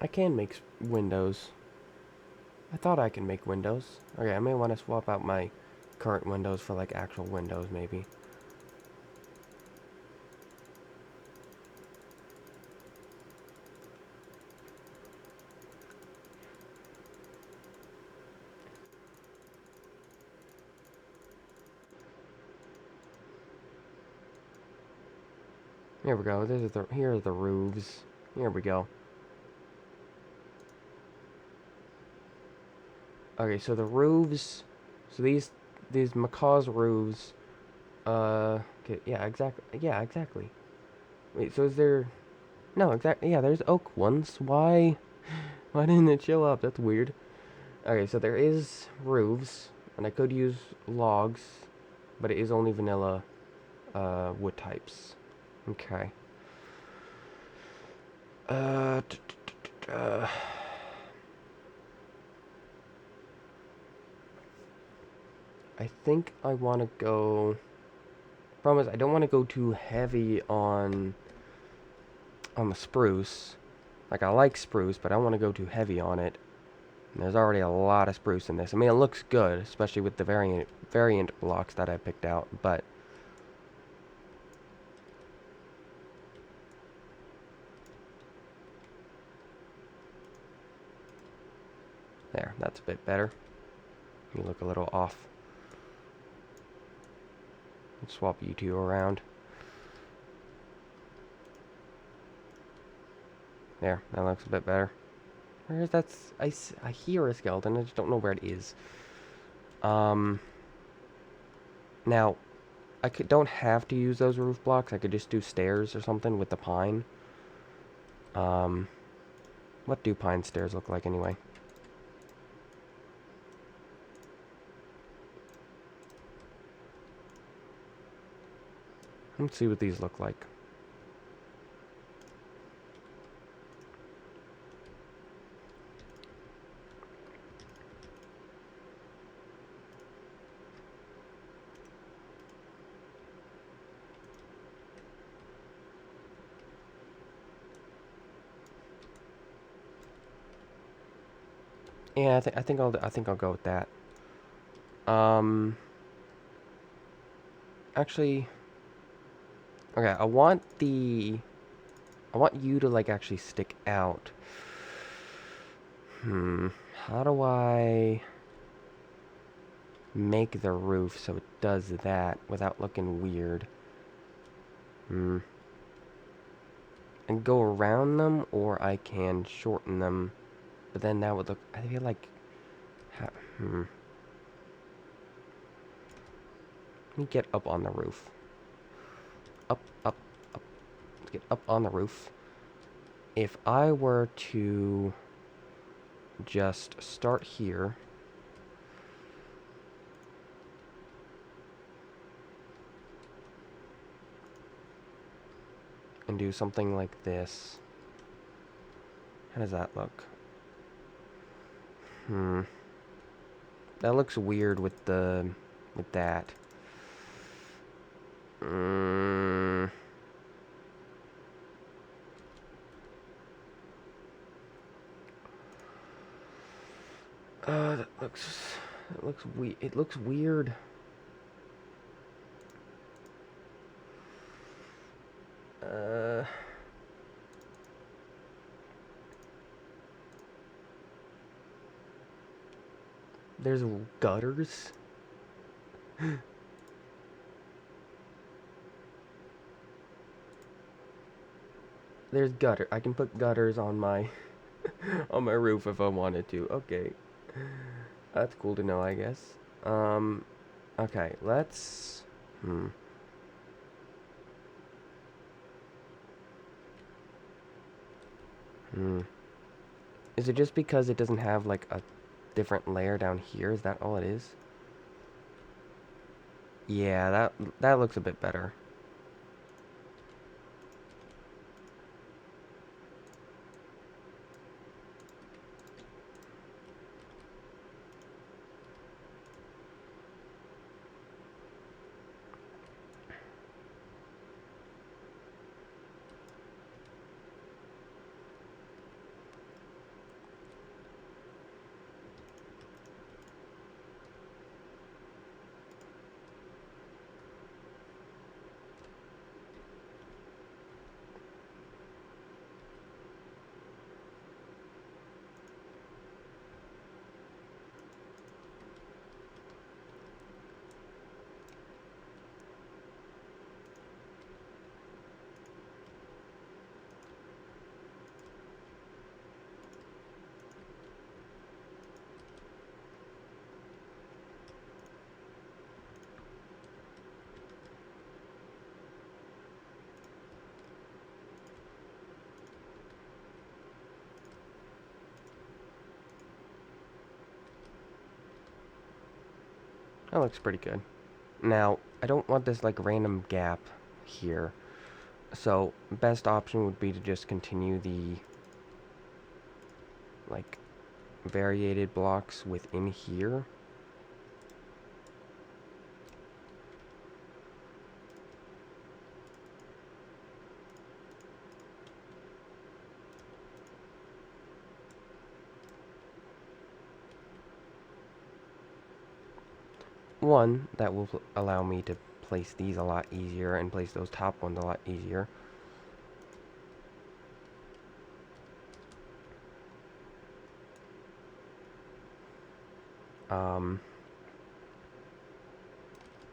I can make windows. I thought I can make windows. Okay, I may want to swap out my current windows for like actual windows maybe. Here we go. Here are the roofs. Here we go. Okay, so the roofs. So these macaw's roofs. Okay, yeah, exactly. Yeah, exactly. Wait, so is there? No, exactly. Yeah, there's oak ones. Why? Why didn't it show up? That's weird. Okay, so there is roofs, and I could use logs, but it is only vanilla wood types. Okay. Uh, t- t- t- t- uh, I think I want to go. Problem is, I don't want to go too heavy on the spruce. Like I like spruce, but I don't want to go too heavy on it. And there's already a lot of spruce in this. I mean, it looks good, especially with the variant blocks that I picked out. But there, that's a bit better. You look a little off. Let's swap you two around. There, that looks a bit better. Where is that? I hear a skeleton. I just don't know where it is. Now, don't have to use those roof blocks. I could just do stairs or something with the pine. Um, what do pine stairs look like anyway? Let's see what these look like. Yeah, I think I'll go with that. Um, actually, okay. I want you to like actually stick out. How do I make the roof so it does that without looking weird? And go around them, or I can shorten them, but then that would look. I feel like. Let me get up on the roof. Up, up, up. Let's get up on the roof. If I were to just start here. And do something like this. How does that look? That looks weird with that. It looks weird. There's gutters. There's gutter. I can put gutters on my on my roof if I wanted to. Okay. That's cool to know, I guess. Okay, let's Is it just because it doesn't have like a different layer down here? Is that all it is? Yeah, that looks a bit better. That looks pretty good. Now, I don't want this like random gap here. So, best option would be to just continue the like variated blocks within here. One, that will allow me to place these a lot easier and place those top ones a lot easier.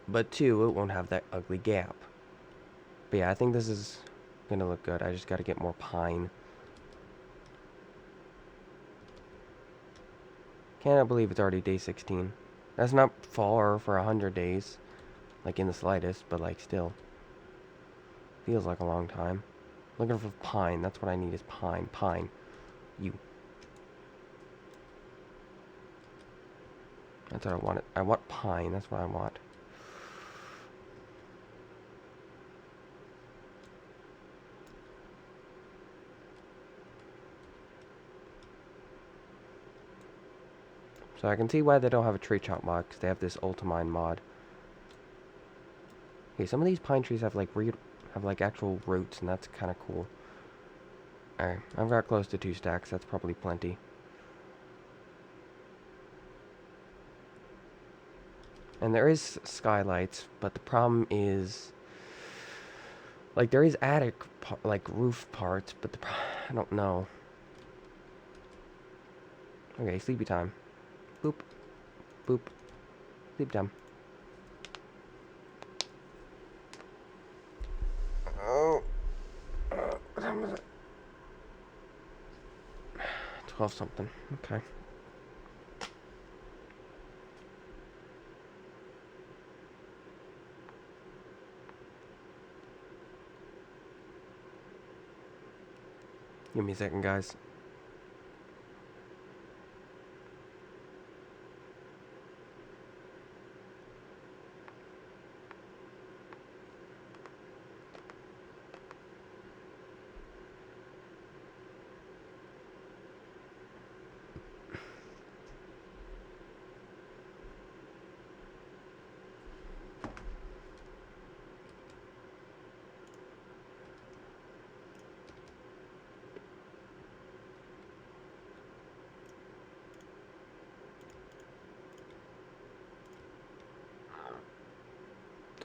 But two, it won't have that ugly gap. But yeah, I think this is gonna look good. I just gotta get more pine. Cannot believe it's already day 16. That's not far for 100 days. Like in the slightest, but like still. Feels like a long time. Looking for pine. That's what I need is pine. Pine. You. That's what I want. I want pine. That's what I want. So I can see why they don't have a tree chop mod, because they have this Ultimine mod. Okay, some of these pine trees have like actual roots, and that's kind of cool. Alright, I've got close to 2 stacks. That's probably plenty. And there is skylights, but the problem is, like, there is attic, like, roof parts, but I don't know. Okay, sleepy time. Boop. Boop. Sleep time. Oh. What time is it? 12 something. Okay. Give me a second, guys.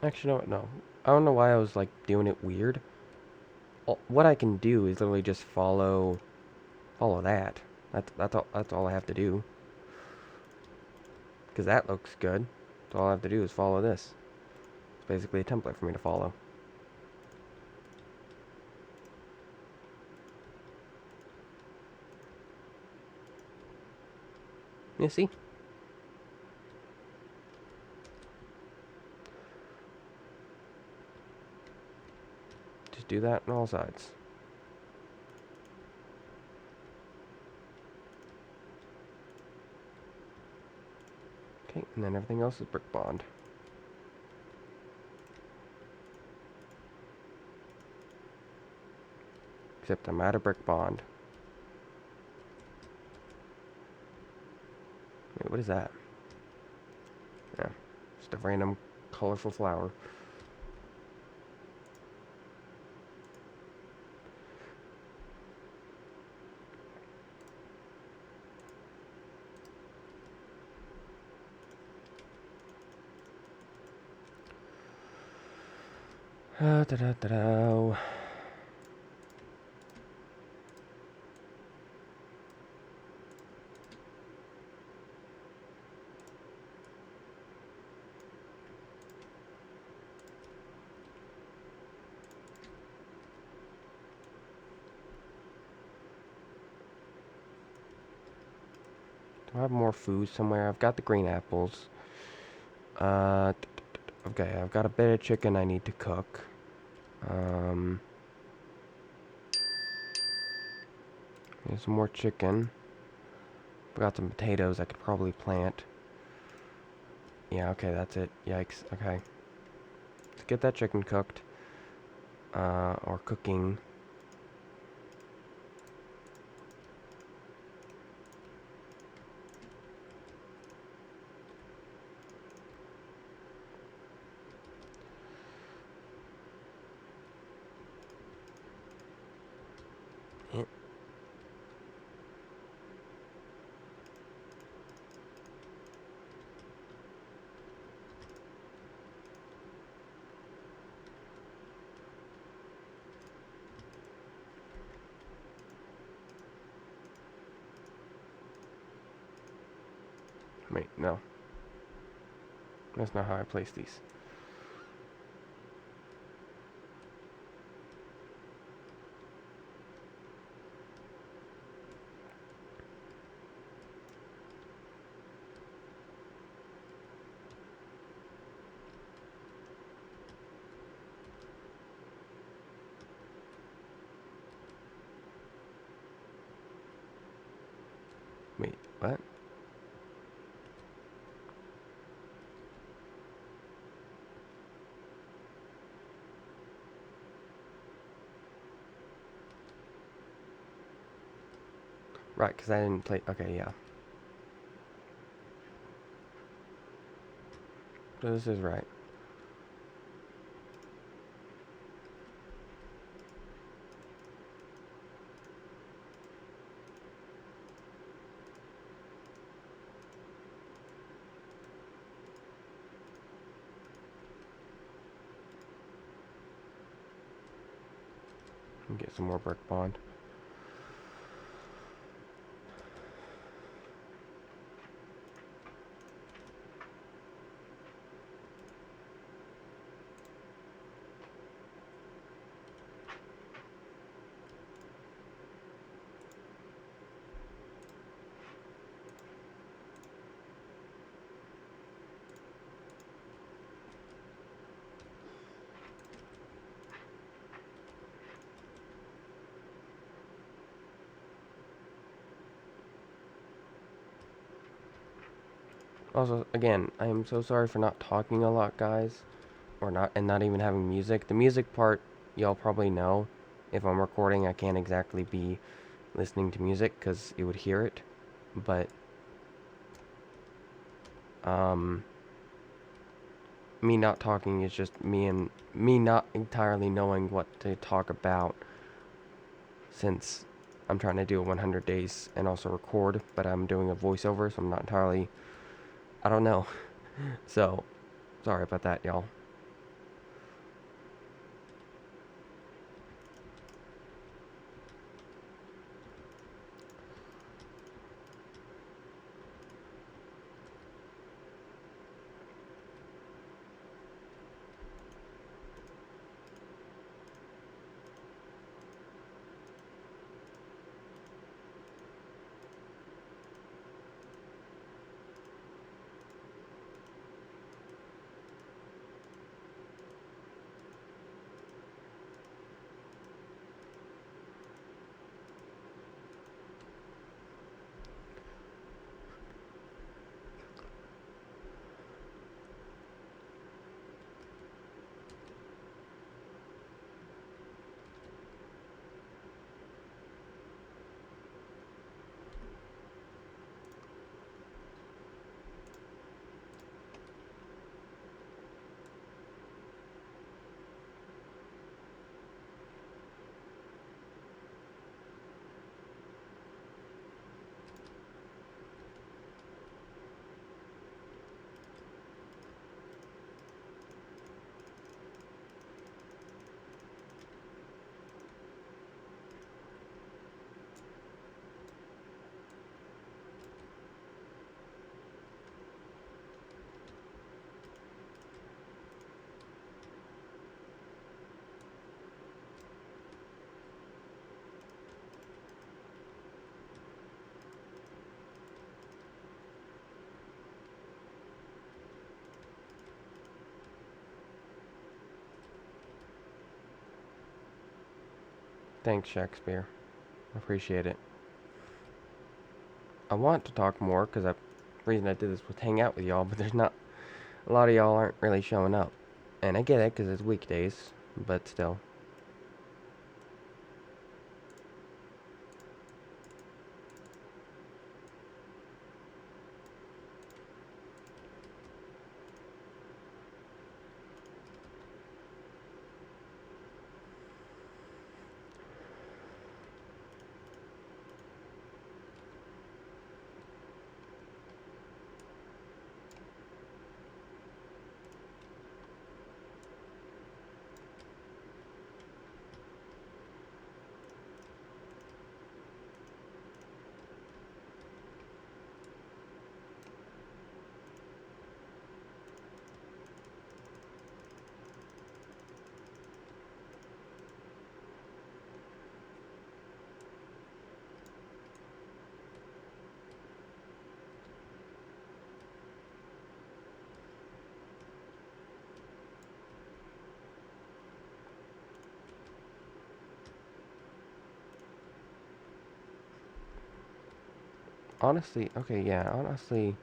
Actually, no. I don't know why I was, like, doing it weird. What I can do is literally just follow that. That's all I have to do. Because that looks good. So all I have to do is follow this. It's basically a template for me to follow. You see? Just do that on all sides. Okay, and then everything else is brick bond. Except I'm out of brick bond. Wait, what is that? Yeah, just a random colorful flower. Da-da-da-da. Do I have more food somewhere? I've got the green apples. Okay, I've got a bit of chicken I need to cook. Here's some more chicken. I've got some potatoes I could probably plant. Yeah, okay, that's it. Yikes. Okay. Let's get that chicken cooked. Or cooking. Eh, Wait, no. That's not how I place these. Wait, what? Right, because I didn't play. Okay, yeah. So this is right. Get some more brick bond. Also, again, I am so sorry for not talking a lot, guys, or not even having music. The music part, y'all probably know. If I'm recording, I can't exactly be listening to music because you would hear it. But um, me not talking is just me not entirely knowing what to talk about, since I'm trying to do a 100 days and also record, but I'm doing a voiceover, so I'm not entirely. I don't know. So, sorry about that, y'all. Thanks, Shakespeare. Appreciate it. I want to talk more because the reason I did this was hang out with y'all, but there's not A lot of y'all aren't really showing up. And I get it, because it's weekdays, but still. Honestly, okay, yeah, honestly,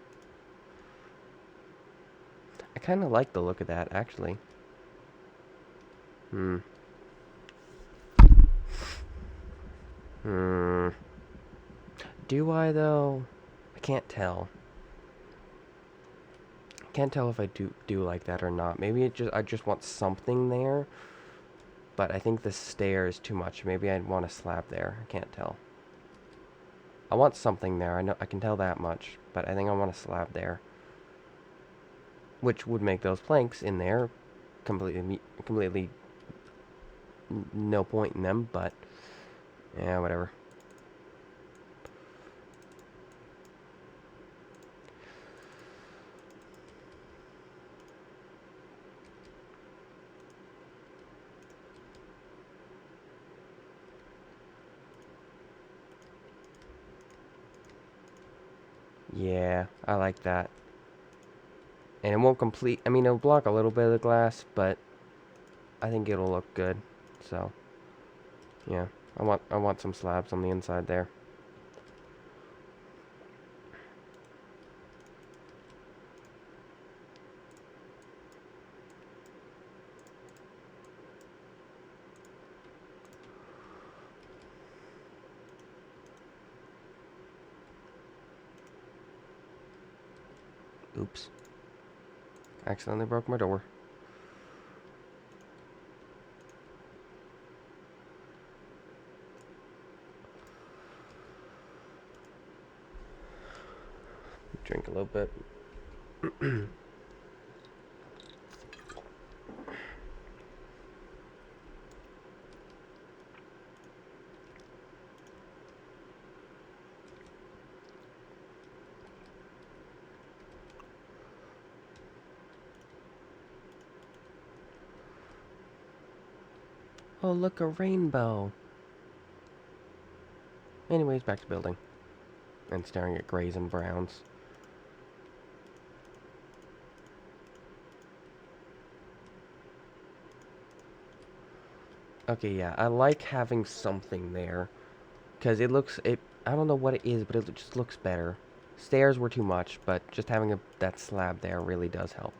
I kind of like the look of that, actually. Hmm. Hmm. Do I, though? I can't tell. I can't tell if I do like that or not. Maybe I just want something there, but I think the stair is too much. Maybe I'd want a slab there. I can't tell. I want something there. I know I can tell that much, but I think I want a slab there, which would make those planks in there completely no point in them. But yeah, whatever. Yeah, I like that. And it won't complete. I mean, it'll block a little bit of the glass, but I think it'll look good. So yeah, I want some slabs on the inside there. Oops. Accidentally broke my door. Drink a little bit. Oh, look, a rainbow. Anyways, back to building. And staring at grays and browns. Okay, yeah, I like having something there. Because I don't know what it is, but it just looks better. Stairs were too much, but just having that slab there really does help.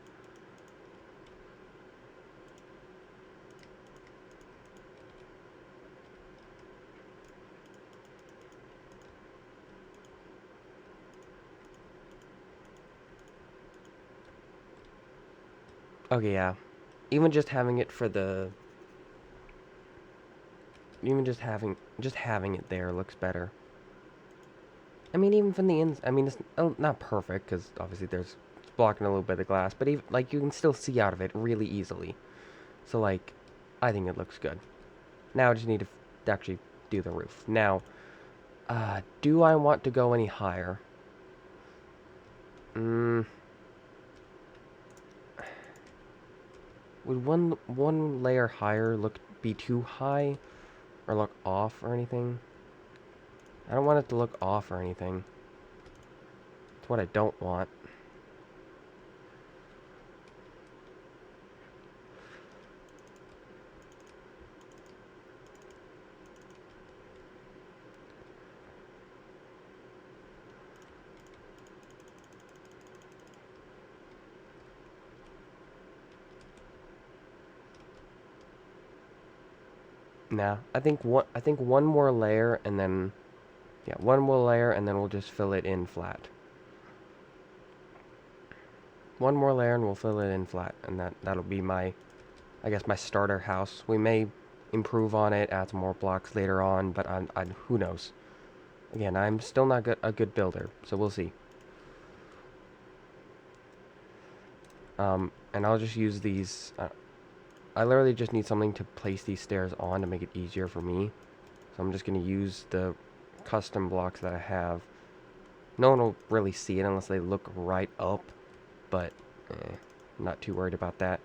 Okay, yeah. Even just having it for the... Even just having it there looks better. I mean, even from the ins... I mean, it's not perfect, because obviously it's blocking a little bit of glass, but even, like, you can still see out of it really easily. So, like, I think it looks good. Now I just need to actually do the roof. Now, do I want to go any higher? Mm, would one layer higher be too high? Or look off or anything? I don't want it to look off or anything. It's what I don't want. Nah, I think one more layer and then yeah, one more layer and then we'll just fill it in flat. One more layer and we'll fill it in flat, and that'll be my, I guess, my starter house. We may improve on it, add some more blocks later on, but I who knows. Again, I'm still not a good builder, so we'll see. And I'll just use these. I literally just need something to place these stairs on to make it easier for me. So I'm just going to use the custom blocks that I have. No one will really see it unless they look right up, but I'm not too worried about that.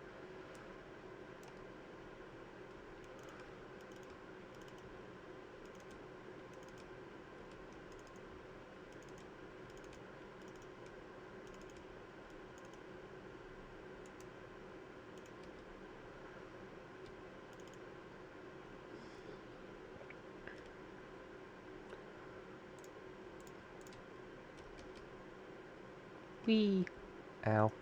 Whee! Ow.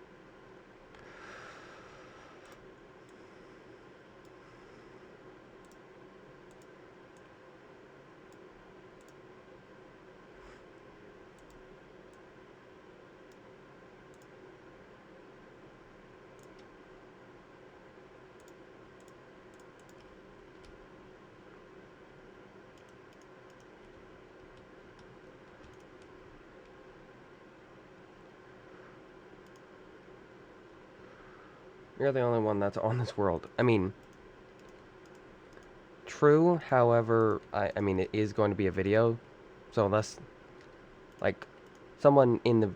You're the only one that's on this world. I mean, true, however, I mean, it is going to be a video, so unless, like, someone in the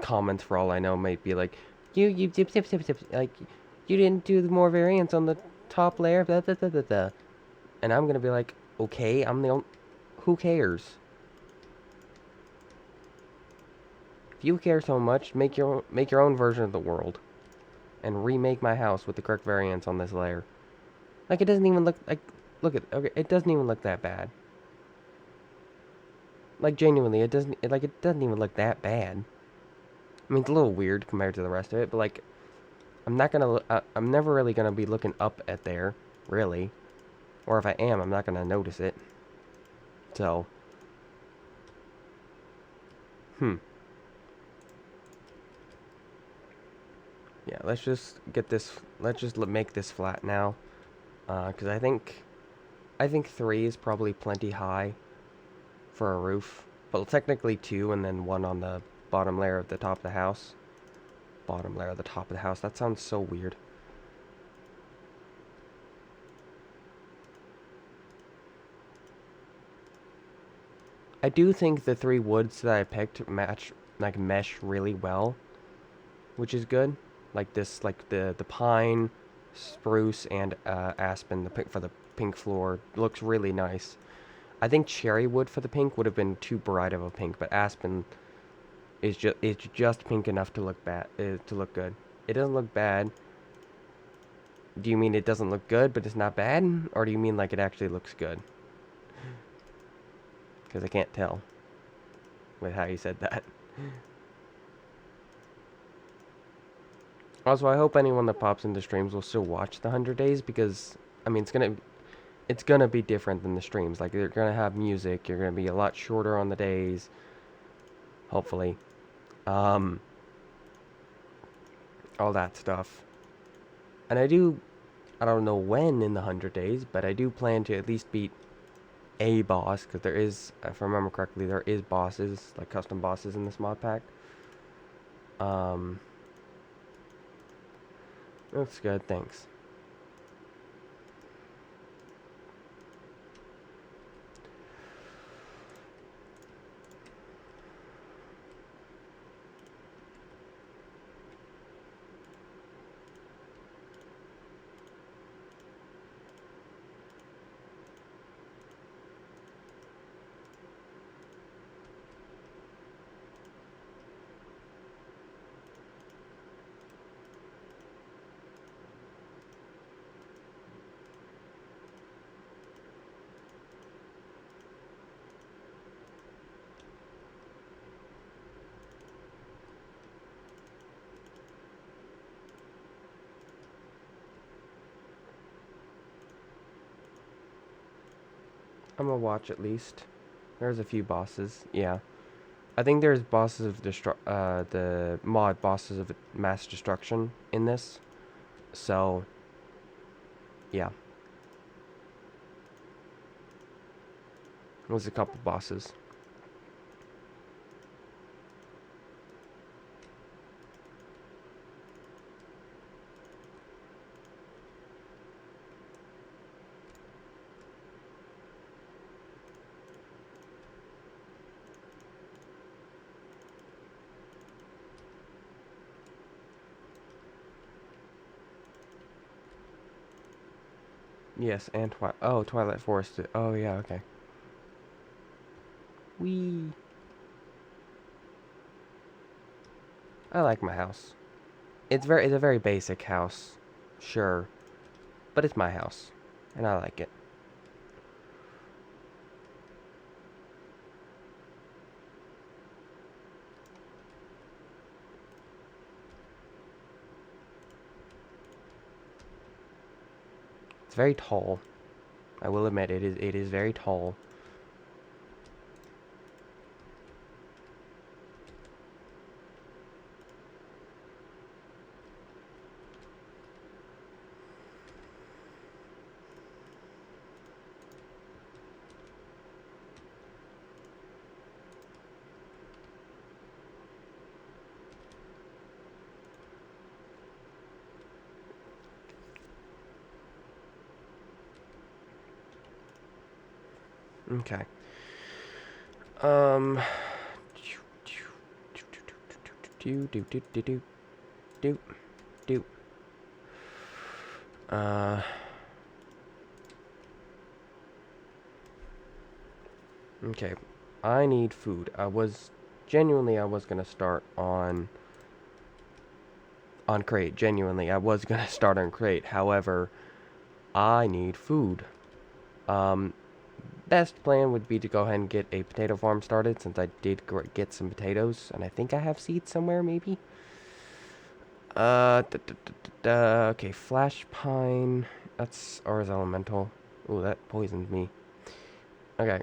comments, for all I know, might be like, you, zip, like, you didn't do more variants on the top layer, blah, blah, blah, blah, blah. And I'm gonna be like, okay, I'm the only, who cares? If you care so much, make your own version of the world. And remake my house with the correct variants on this layer. Like, it doesn't even look, like, look at, okay, it doesn't even look that bad. Like, genuinely, it doesn't even look that bad. I mean, it's a little weird compared to the rest of it, but, like, I'm never really gonna be looking up at there, really. Or if I am, I'm not gonna notice it. So, yeah, let's just get this, let's just make this flat now. Because I think 3 is probably plenty high for a roof. Well, technically 2 and then 1 on the bottom layer of the top of the house. Bottom layer of the top of the house. That sounds so weird. I do think the 3 woods that I picked mesh really well, which is good. Like this, like the pine, spruce, and aspen. For the pink floor looks really nice. I think cherry wood for the pink would have been too bright of a pink, but aspen is just pink enough to look good. It doesn't look bad. Do you mean it doesn't look good, but it's not bad, or do you mean like it actually looks good? Because I can't tell with how you said that. Also, I hope anyone that pops into streams will still watch the 100 days, because I mean it's gonna be different than the streams. Like, they're gonna have music. You're gonna be a lot shorter on the days. Hopefully, all that stuff. And I don't know when in the 100 days, but I do plan to at least beat a boss, because there is, if I remember correctly, there is bosses, like custom bosses in this mod pack. That's good, thanks. I'm gonna watch at least. There's a few bosses. Yeah. I think there's bosses of the mod bosses of mass destruction in this. So, yeah. There's a couple bosses. Yes, and Twilight Forest. Oh, yeah, okay. Wee. I like my house. It's a very basic house. Sure. But it's my house. And I like it. It's very tall. I will admit it is very tall. Okay. Um do do do do do do do. Uh okay. I need food. I was gonna start on crate. Genuinely, I was gonna start on crate. However, I need food. Um Best plan would be to go ahead and get a potato farm started since I did get some potatoes and I think I have seeds somewhere maybe. Okay, flash pine. Or is elemental. Ooh, that poisons me. Okay.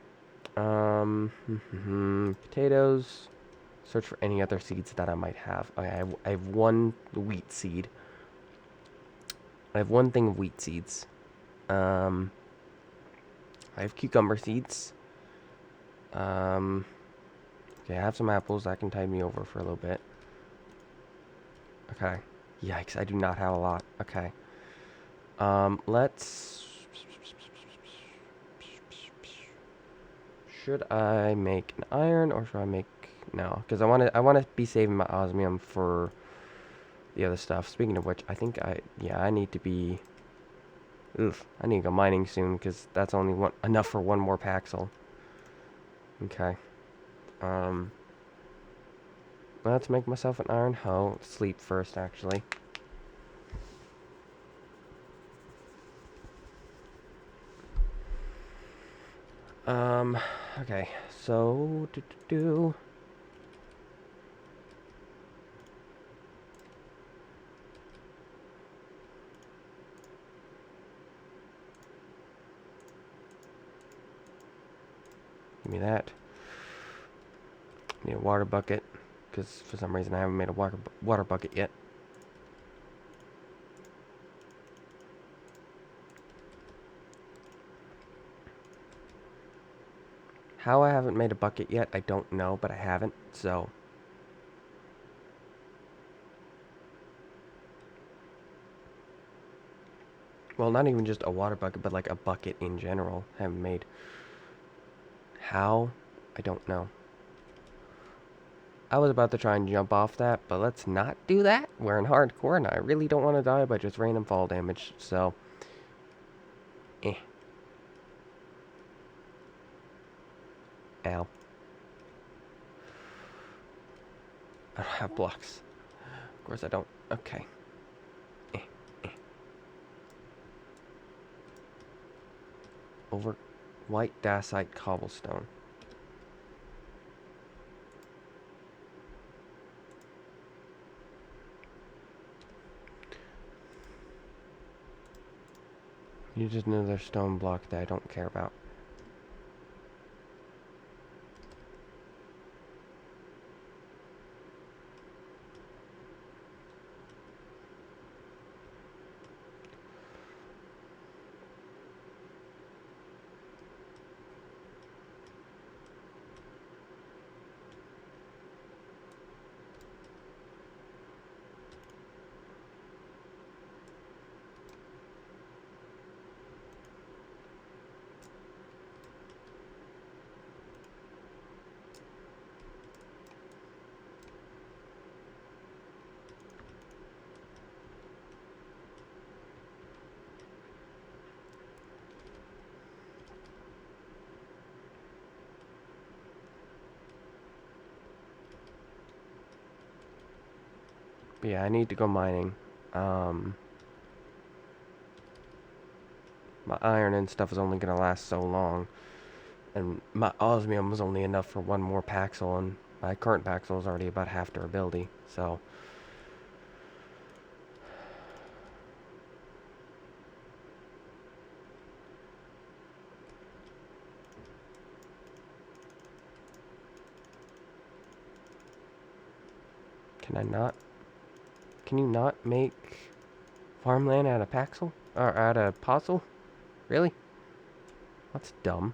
Potatoes. Search for any other seeds that I might have. Okay, I have one wheat seed. I have one thing of wheat seeds. Um, I have cucumber seeds. Um, okay, I have some apples that can tide me over for a little bit. Okay. Yikes, I do not have a lot. Okay. Let's... Should I make an iron or should I make... No, because I want to be saving my osmium for the other stuff. Speaking of which, I think I need to be... Oof, I need to go mining soon because that's only enough for one more Paxel. Okay. Um, let's make myself an iron hoe. Sleep first, actually. Okay. So, Give me that. Need a water bucket, because for some reason I haven't made a water bucket yet. How I haven't made a bucket yet, I don't know, but I haven't, so... Well, not even just a water bucket, but like a bucket in general. I haven't made. How? I don't know. I was about to try and jump off that, but let's not do that. We're in hardcore, and I really don't want to die by just random fall damage, so... Eh. Ow. I don't have blocks. Of course I don't. Okay. Eh. Eh. Over white dacite cobblestone. You just another stone block that I don't care about. But yeah, I need to go mining. My iron and stuff is only going to last so long. And my osmium was only enough for one more Paxel, and my current Paxel is already about half durability, so... Can I not? Can you not make farmland out of Paxel? Or out of Possil? Really? That's dumb.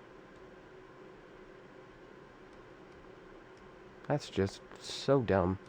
That's just so dumb.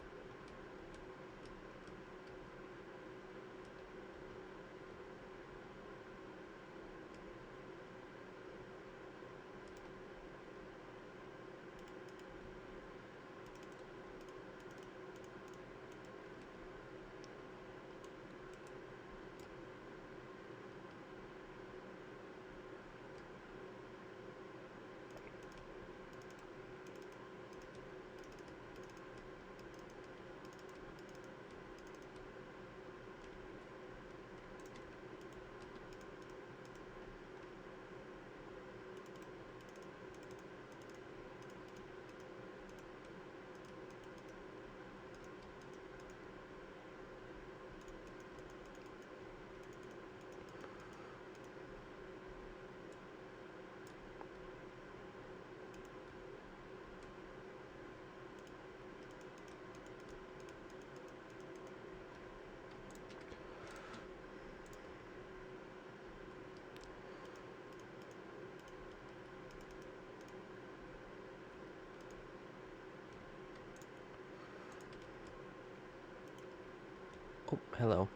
Oh, hello.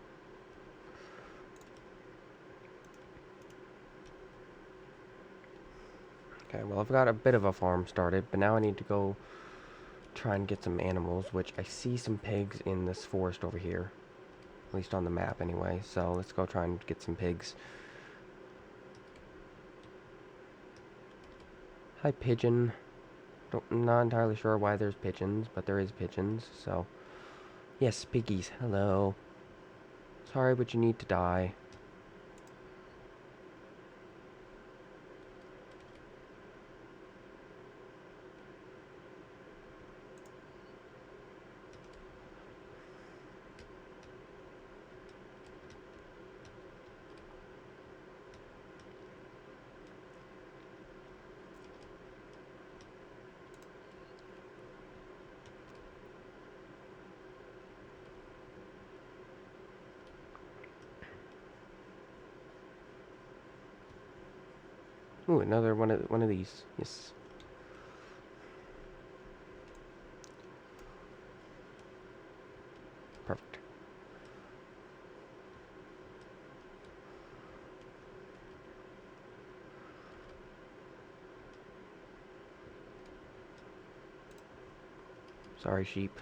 Okay, well, I've got a bit of a farm started, but now I need to go try and get some animals, which I see some pigs in this forest over here. At least on the map, anyway. So let's go try and get some pigs. Hi, pigeon. Not entirely sure why there's pigeons, but there is pigeons, so... Yes, piggies, hello. Sorry, but you need to die. Ooh, another one of these. Yes. Perfect. Sorry, sheep.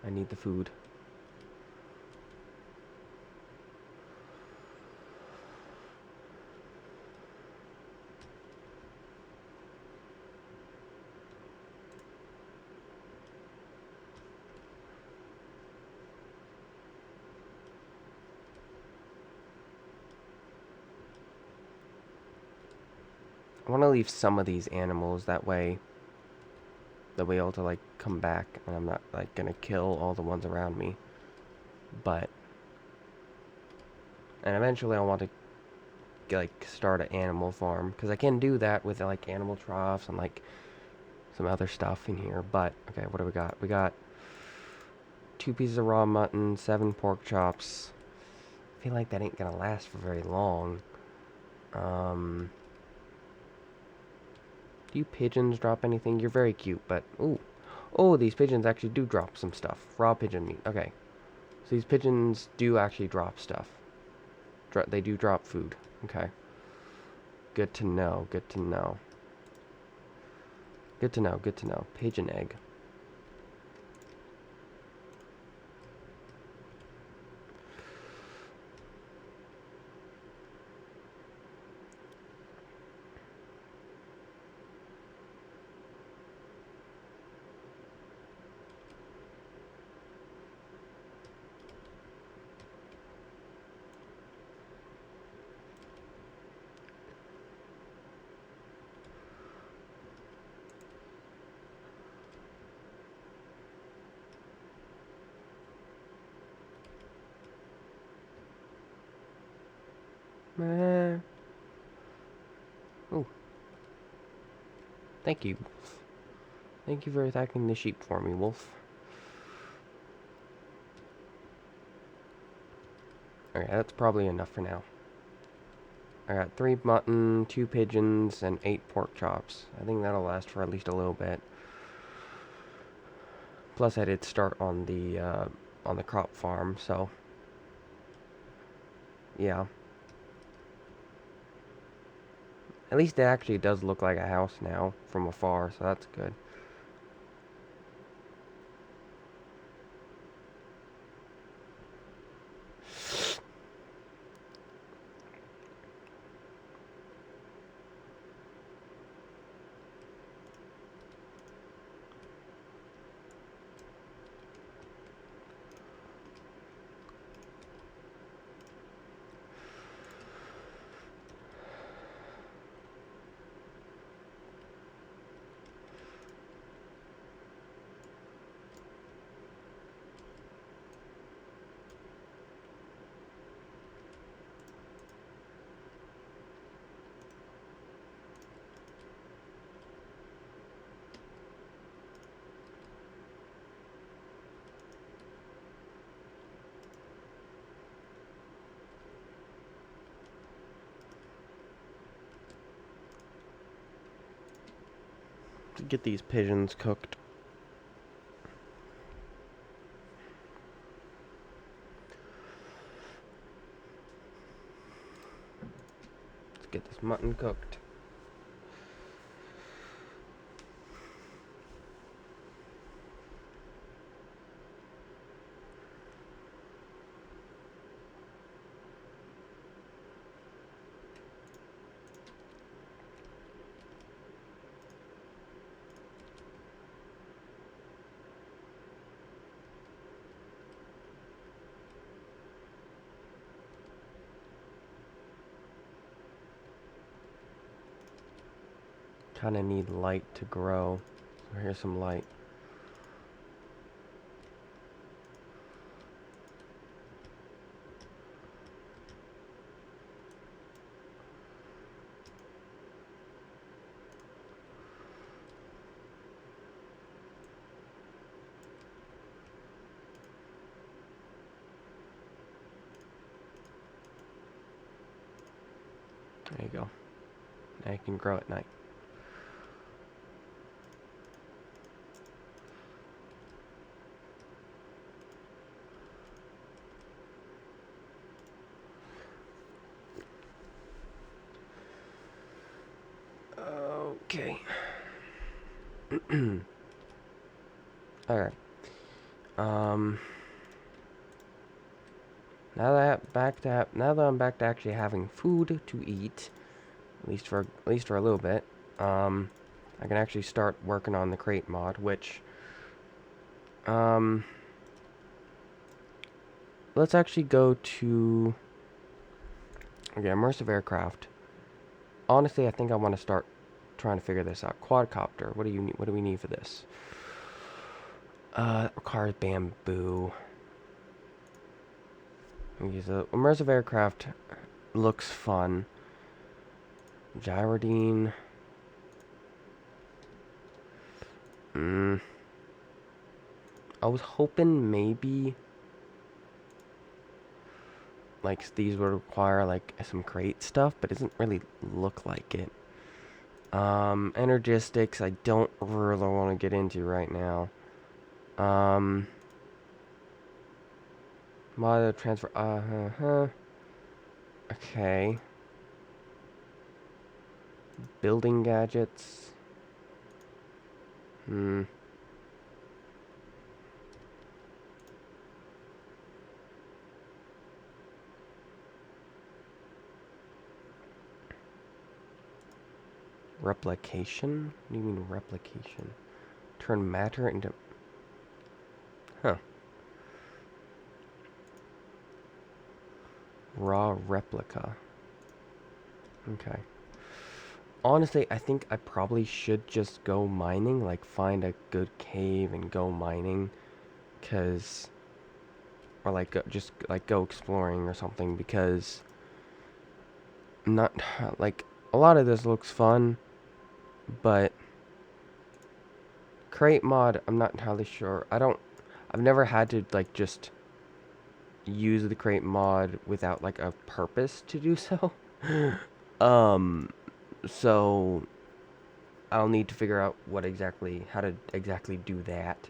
I need the food. I want to leave some of these animals, that way they'll be able to, like, come back, and I'm not, like, gonna kill all the ones around me. But... And eventually I want to, like, start an animal farm, because I can do that with, like, animal troughs and, like, some other stuff in here. But, okay, what do we got? We got 2 pieces of raw mutton, 7 pork chops. I feel like that ain't gonna last for very long. Do you pigeons drop anything? You're very cute, but... Ooh. Oh, these pigeons actually do drop some stuff. Raw pigeon meat. Okay. So these pigeons do actually drop stuff. They do drop food. Okay. Good to know. Good to know. Good to know. Good to know. Pigeon egg. Oh, thank you. Thank you for attacking the sheep for me, wolf. Okay, that's probably enough for now. I got 3 mutton, 2 pigeons, and 8 pork chops. I think that'll last for at least a little bit. Plus, I did start on the crop farm, so yeah. At least it actually does look like a house now from afar, so that's good. To get these pigeons cooked. Let's get this mutton cooked. Kind of need light to grow. So here's some light. There you go. Now you can grow at night. Okay. Alright. Now that I'm back to actually having food to eat, at least for a little bit, I can actually start working on the crate mod, which let's actually go to immersive aircraft. Honestly, I think I want to start trying to figure this out. Quadcopter. What do you need? What do we need for this? It requires bamboo. The immersive aircraft looks fun. Gyrodine. I was hoping maybe like these would require like some crate stuff, but it doesn't really look like it. Energistics I don't really want to get into right now. Mod transfer, okay. Building gadgets. Replication? What do you mean replication? Turn matter into... Huh. Raw replica. Okay. Honestly, I think I probably should just go mining, like find a good cave and go mining, cause, or like just like go exploring or something, because not, like, a lot of this looks fun, but crate mod, I'm not entirely sure. I've never had to, like, just use the crate mod without, like, a purpose to do so. um, so I'll need to figure out how to exactly do that.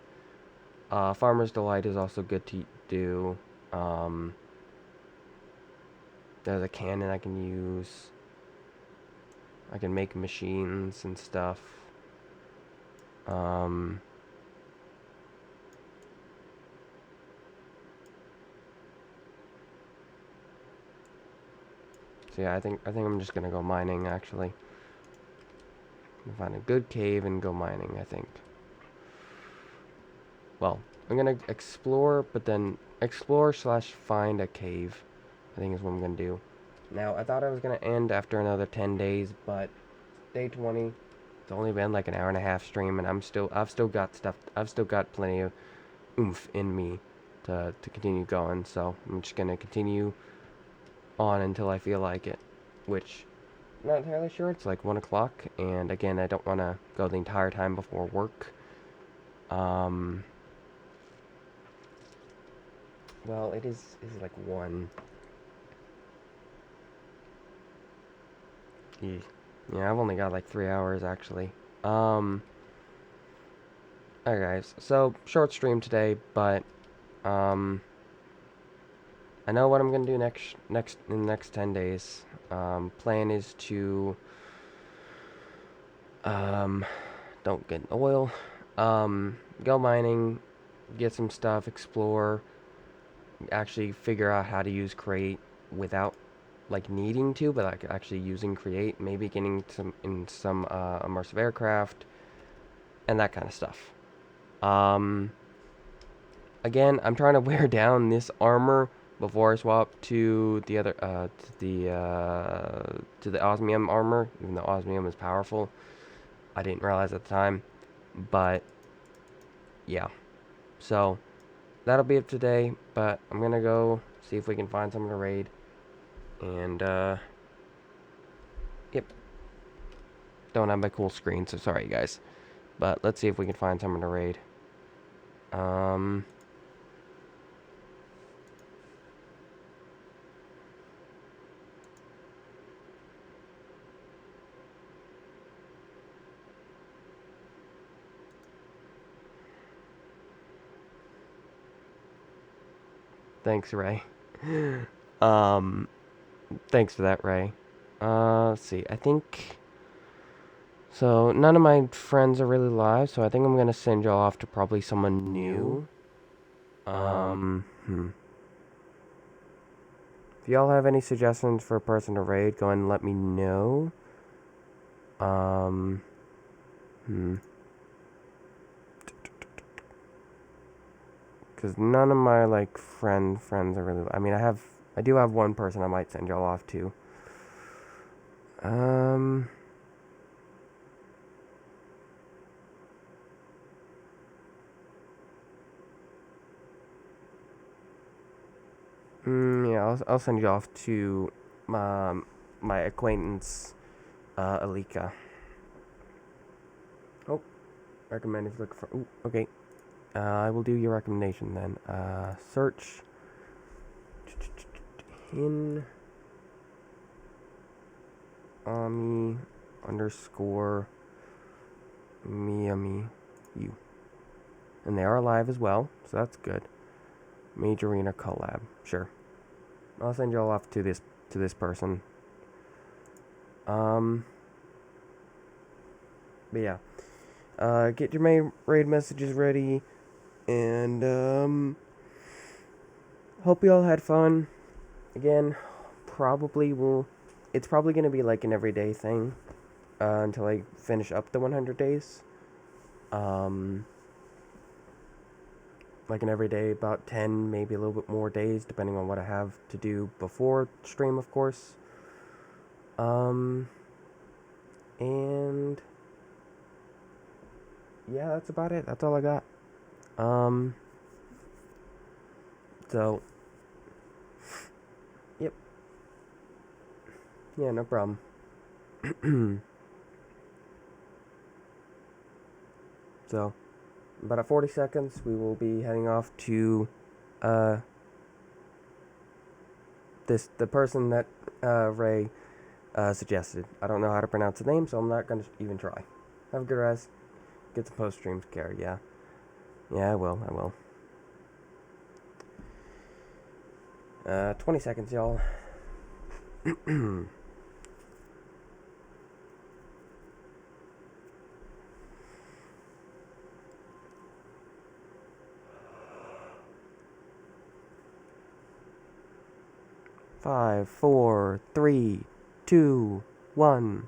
Farmer's Delight is also good to do. Um, there's a cannon I can use. I can make machines and stuff. Um, so yeah, I think I'm just gonna go mining actually. Find a good cave and go mining, I think. Well, I'm gonna explore, but then explore slash find a cave, I think is what I'm gonna do. Now, I thought I was gonna end after another 10 days, but day 20, it's only been like an hour and a half stream, and I've still got stuff, I've still got plenty of oomph in me to continue going, so I'm just gonna continue on until I feel like it, which, I'm not entirely sure, it's like 1 o'clock, and again, I don't want to go the entire time before work. Well, is like 1. Yeah, I've only got like 3 hours actually. Alright guys, so short stream today, but I know what I'm gonna do next in the next 10 days. Plan is to don't get oil. Go mining, get some stuff, explore, actually figure out how to use Create without like needing to, but like actually using Create, maybe getting some immersive aircraft and that kind of stuff. Again, I'm trying to wear down this armor before I swap to the other to the osmium armor, even though osmium is powerful. I didn't realize at the time, but yeah. So that'll be it today, but I'm gonna go see if we can find someone to raid. And yep. Don't have my cool screen, so sorry guys. But let's see if we can find someone to raid. Thanks, Ray. um Thanks for that, Ray. Let's see. I think so. None of my friends are really live, so I think I'm gonna send y'all off to probably someone new. If y'all have any suggestions for a person to raid, go ahead and let me know. Because none of my like friends are really. I mean, I do have one person I might send y'all off to. Yeah, I'll send you off to my acquaintance, Alika. Oh, recommend if you look for. Ooh, okay. I will do your recommendation then. Search in Ami underscore Miami U. And they are live as well, so that's good. Major Arena collab. Sure. I'll send y'all off to this person. But yeah. Get your main raid messages ready. And hope you all had fun. Again, it's probably gonna be like an everyday thing until I finish up the 100 days. Like an everyday, about 10, maybe a little bit more days, depending on what I have to do before stream, of course. And yeah, that's about it. That's all I got. So, yep. Yeah, no problem. So, about at 40 seconds, we will be heading off to uh, the person that Ray suggested. I don't know how to pronounce the name, so I'm not going to even try. Have a good rest. Get some post-stream care, yeah. Yeah, I will. 20 seconds, y'all. 5, 4, 3, 2, 1.